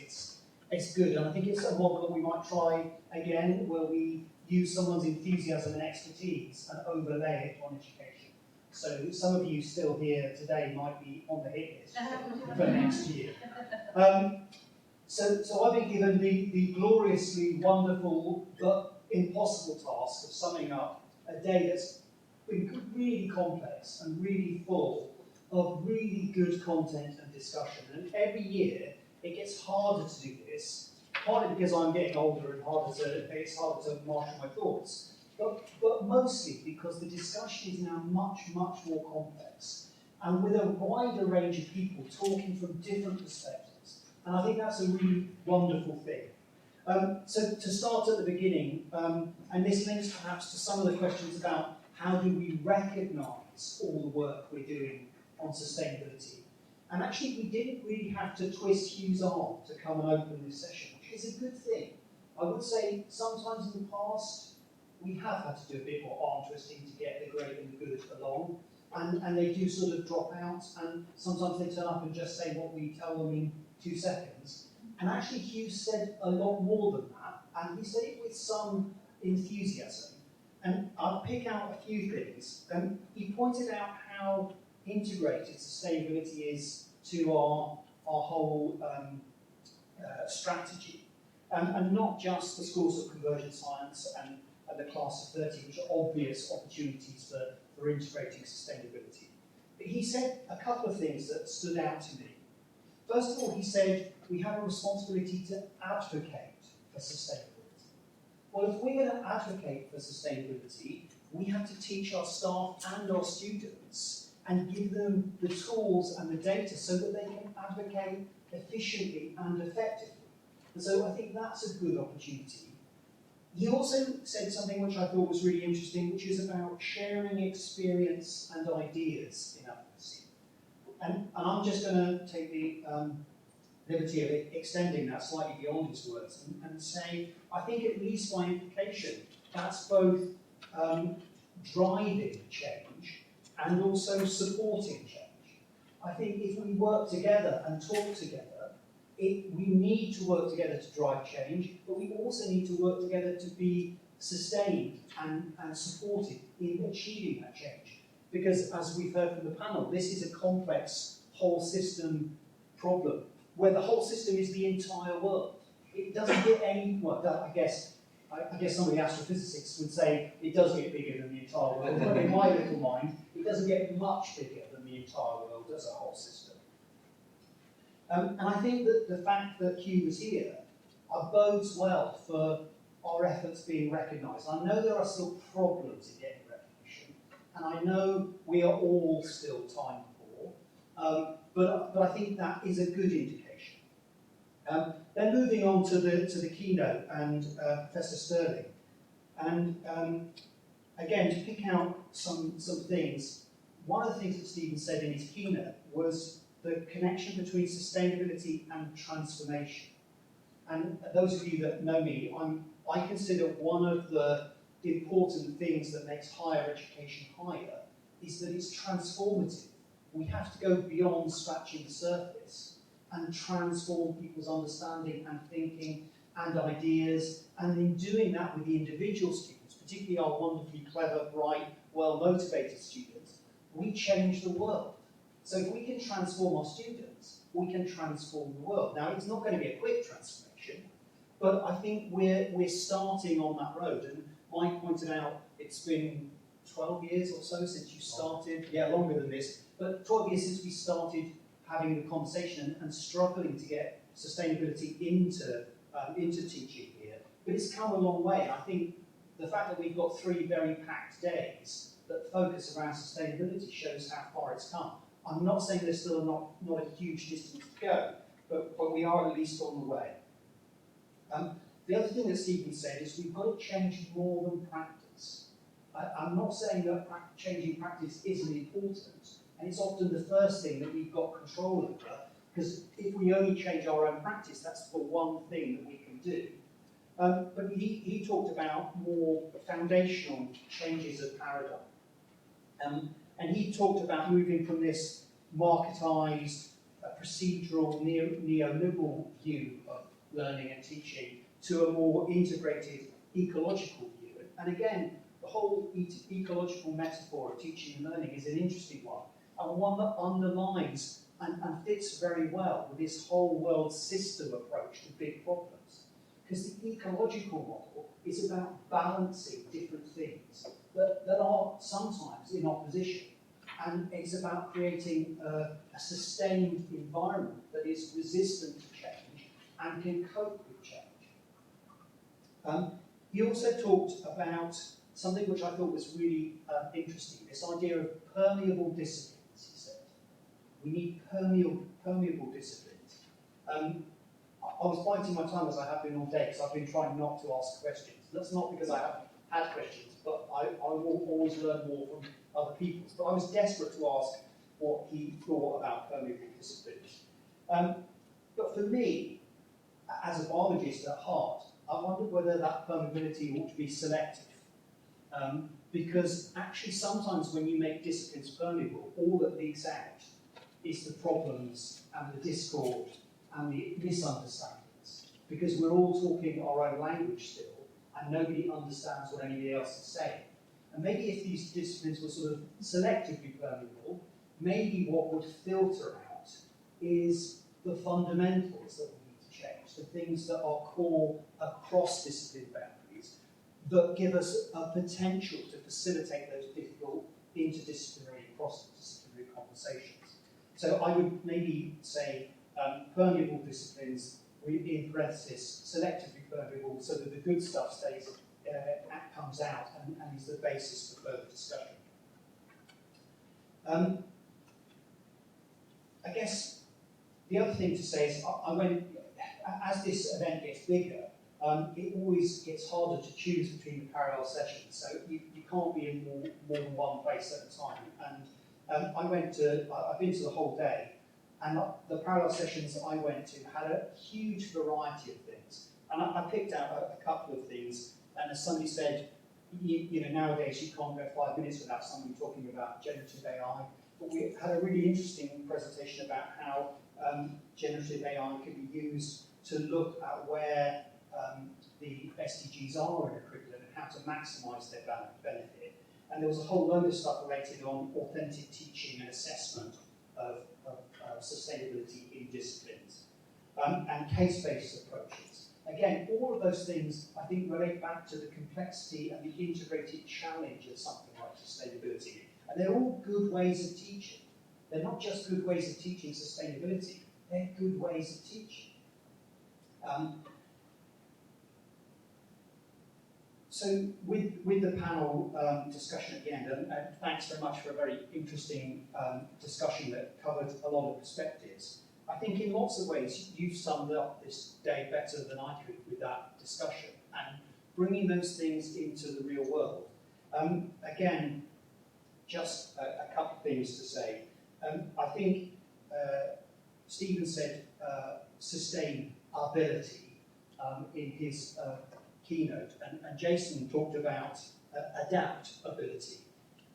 Speaker 12: it's good. And I think it's a model that we might try again, where we use someone's enthusiasm and expertise and overlay it on education. So some of you still here today might be on the hit list for next year. So I've been given the gloriously wonderful but impossible task of summing up a day that's been really complex and really full of really good content and discussion. And every year it gets harder to do this, partly because I'm getting older and it's harder to marshal my thoughts, but mostly because the discussion is now much, much more complex and with a wider range of people talking from different perspectives. And I think that's a really wonderful thing. So to start at the beginning, and this links perhaps to some of the questions about how do we recognise all the work we're doing on sustainability. And actually we didn't really have to twist Hugh's arm to come and open this session, which is a good thing. I would say sometimes in the past, we have had to do a bit more arm twisting to get the great and the good along, and they do sort of drop out, and sometimes they turn up and just say what we tell them in 2 seconds. And actually Hugh said a lot more than that, and he said it with some enthusiasm. And I'll pick out a few things. He pointed out how integrated sustainability is to our whole strategy. And not just the schools of convergent science and the class of 30, which are obvious opportunities for integrating sustainability. But he said a couple of things that stood out to me. First of all, he said we have a responsibility to advocate for sustainability. Well, if we're going to advocate for sustainability, we have to teach our staff and our students and give them the tools and the data so that they can advocate efficiently and effectively. And so I think that's a good opportunity. He also said something which I thought was really interesting, which is about sharing experience and ideas in advocacy. And I'm just going to take the liberty of extending that slightly beyond his words and say, I think at least by implication, that's both driving change and also supporting change. I think if we work together and talk together, we need to work together to drive change, but we also need to work together to be sustained and supported in achieving that change. Because as we've heard from the panel, this is a complex whole system problem, where the whole system is the entire world. It doesn't get any, well, I guess some of the astrophysicists would say it does get bigger than the entire world, but in my little mind, it doesn't get much bigger than the entire world as a whole system. And I think that the fact that Hugh was here bodes well for our efforts being recognised. I know there are still problems in getting recognition, and I know we are all still time poor, but I think that is a good indication. Then moving on to the keynote and Professor Sterling, and again to pick out some things. One of the things that Stephen said in his keynote was the connection between sustainability and transformation. And those of you that know me, I consider one of the important things that makes higher education higher is that it's transformative. We have to go beyond scratching the surface and transform people's understanding and thinking and ideas. And in doing that with the individual students, particularly our wonderfully clever, bright, well-motivated students, we change the world. So if we can transform our students, we can transform the world. Now, it's not going to be a quick transformation, but I think we're starting on that road. And Mike pointed out it's been 12 years or so since you started, yeah, longer than this, but 12 years since we started having the conversation and struggling to get sustainability into teaching here. But it's come a long way. And I think the fact that we've got 3 very packed days that focus around sustainability shows how far it's come. I'm not saying there's still not a huge distance to go, but we are at least on the way. The other thing that Stephen said is we've got to change more than practice. I'm not saying that changing practice isn't important, and it's often the first thing that we've got control over, because if we only change our own practice, that's the one thing that we can do. But he talked about more foundational changes of paradigm. And he talked about moving from this marketised, procedural, neoliberal view of learning and teaching to a more integrated ecological view. And again, the whole ecological metaphor of teaching and learning is an interesting one, and one that underlines and fits very well with this whole world system approach to big problems. Because the ecological model is about balancing different things that are sometimes in opposition. And it's about creating a sustained environment that is resistant to change and can cope with change. He also talked about something which I thought was really interesting, this idea of permeable disciplines, he said. We need permeable disciplines. I was biting my tongue as I have been all day because I've been trying not to ask questions. That's not because I haven't had questions, but I will always learn more from other people. But I was desperate to ask what he thought about permeable disciplines. But for me, as a biologist at heart, I wonder whether that permeability ought to be selective. Because actually sometimes when you make disciplines permeable, all that leaks out is the problems and the discord and the misunderstandings. Because we're all talking our own language still, and nobody understands what anybody else is saying. And maybe if these disciplines were sort of selectively permeable, maybe what would filter out is the fundamentals that we need to change, the things that are core across discipline boundaries, that give us a potential to facilitate those difficult interdisciplinary, cross-disciplinary conversations. So I would maybe say permeable disciplines, in parenthesis, selectively permeable, so that the good stuff stays, comes out and is the basis for further discussion. I guess the other thing to say is, as this event gets bigger, it always gets harder to choose between the parallel sessions. So you can't be in more than one place at a time. And I've been to the whole day, and the parallel sessions I went to had a huge variety of things. And I picked out a couple of things, and as somebody said, you know, nowadays you can't go 5 minutes without somebody talking about generative AI. But we had a really interesting presentation about how generative AI can be used to look at where the SDGs are in a curriculum and how to maximise their benefit. And there was a whole load of stuff related on authentic teaching and assessment of sustainability in disciplines, and case-based approaches. Again, all of those things, I think, relate back to the complexity and the integrated challenge of something like sustainability. And they're all good ways of teaching. They're not just good ways of teaching sustainability, they're good ways of teaching. So with the panel discussion at the end, and thanks very much for a very interesting discussion that covered a lot of perspectives, I think in lots of ways you've summed up this day better than I could with that discussion, and bringing those things into the real world. Again, just a couple of things to say. I think Stephen said sustainability in his keynote, and Jason talked about adaptability.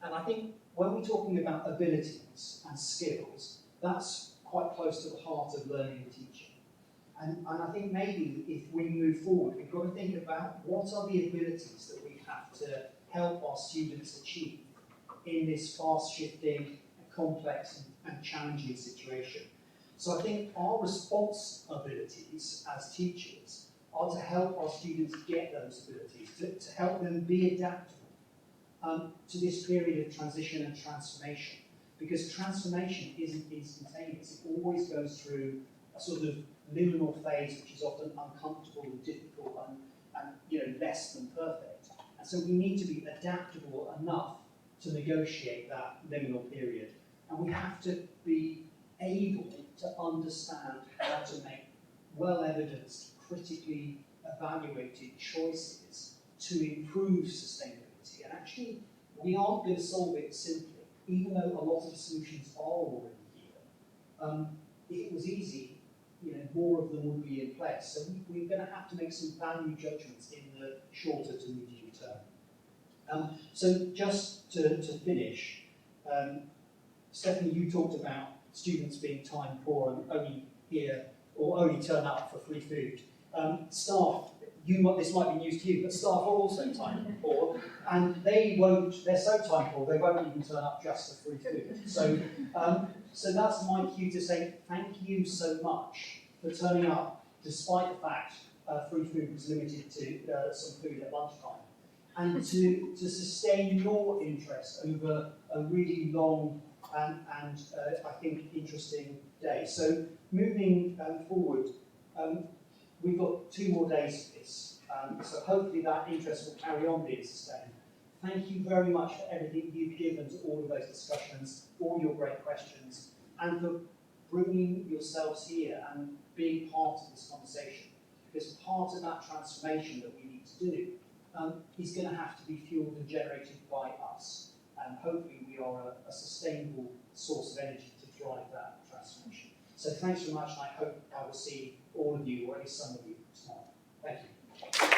Speaker 12: And I think when we're talking about abilities and skills, that's quite close to the heart of learning and teaching. And I think maybe if we move forward, we've got to think about what are the abilities that we have to help our students achieve in this fast-shifting, complex and challenging situation. So I think our responsibilities as teachers are to help our students get those abilities, to help them be adaptable to this period of transition and transformation. Because transformation isn't instantaneous. It always goes through a sort of liminal phase, which is often uncomfortable and difficult and you know, less than perfect. And so we need to be adaptable enough to negotiate that liminal period. And we have to be able to understand how to make well-evidenced, critically evaluated choices to improve sustainability. And actually, we aren't going to solve it simply, even though a lot of the solutions are already here. If it was easy, you know, more of them would be in place. So we're going to have to make some value judgments in the shorter to medium term. So just to finish, Stephanie, you talked about students being time poor and only here or only turn up for free food. Staff, this might be news to you, but staff are also time poor, and they're so time poor, they won't even turn up just for free food. So, so that's my cue to say thank you so much for turning up, despite the fact free food was limited to some food at lunchtime, and to sustain your interest over a really long and I think interesting day. So moving forward, we've got 2 more days for this, so hopefully that interest will carry on being sustained. Thank you very much for everything you've given to all of those discussions, all your great questions, and for bringing yourselves here and being part of this conversation. Because part of that transformation that we need to do is going to have to be fueled and generated by us. And hopefully we are a sustainable source of energy to drive that transformation. So thanks very much, and I hope I will see all of you, or at least some of you, tomorrow. Thank you.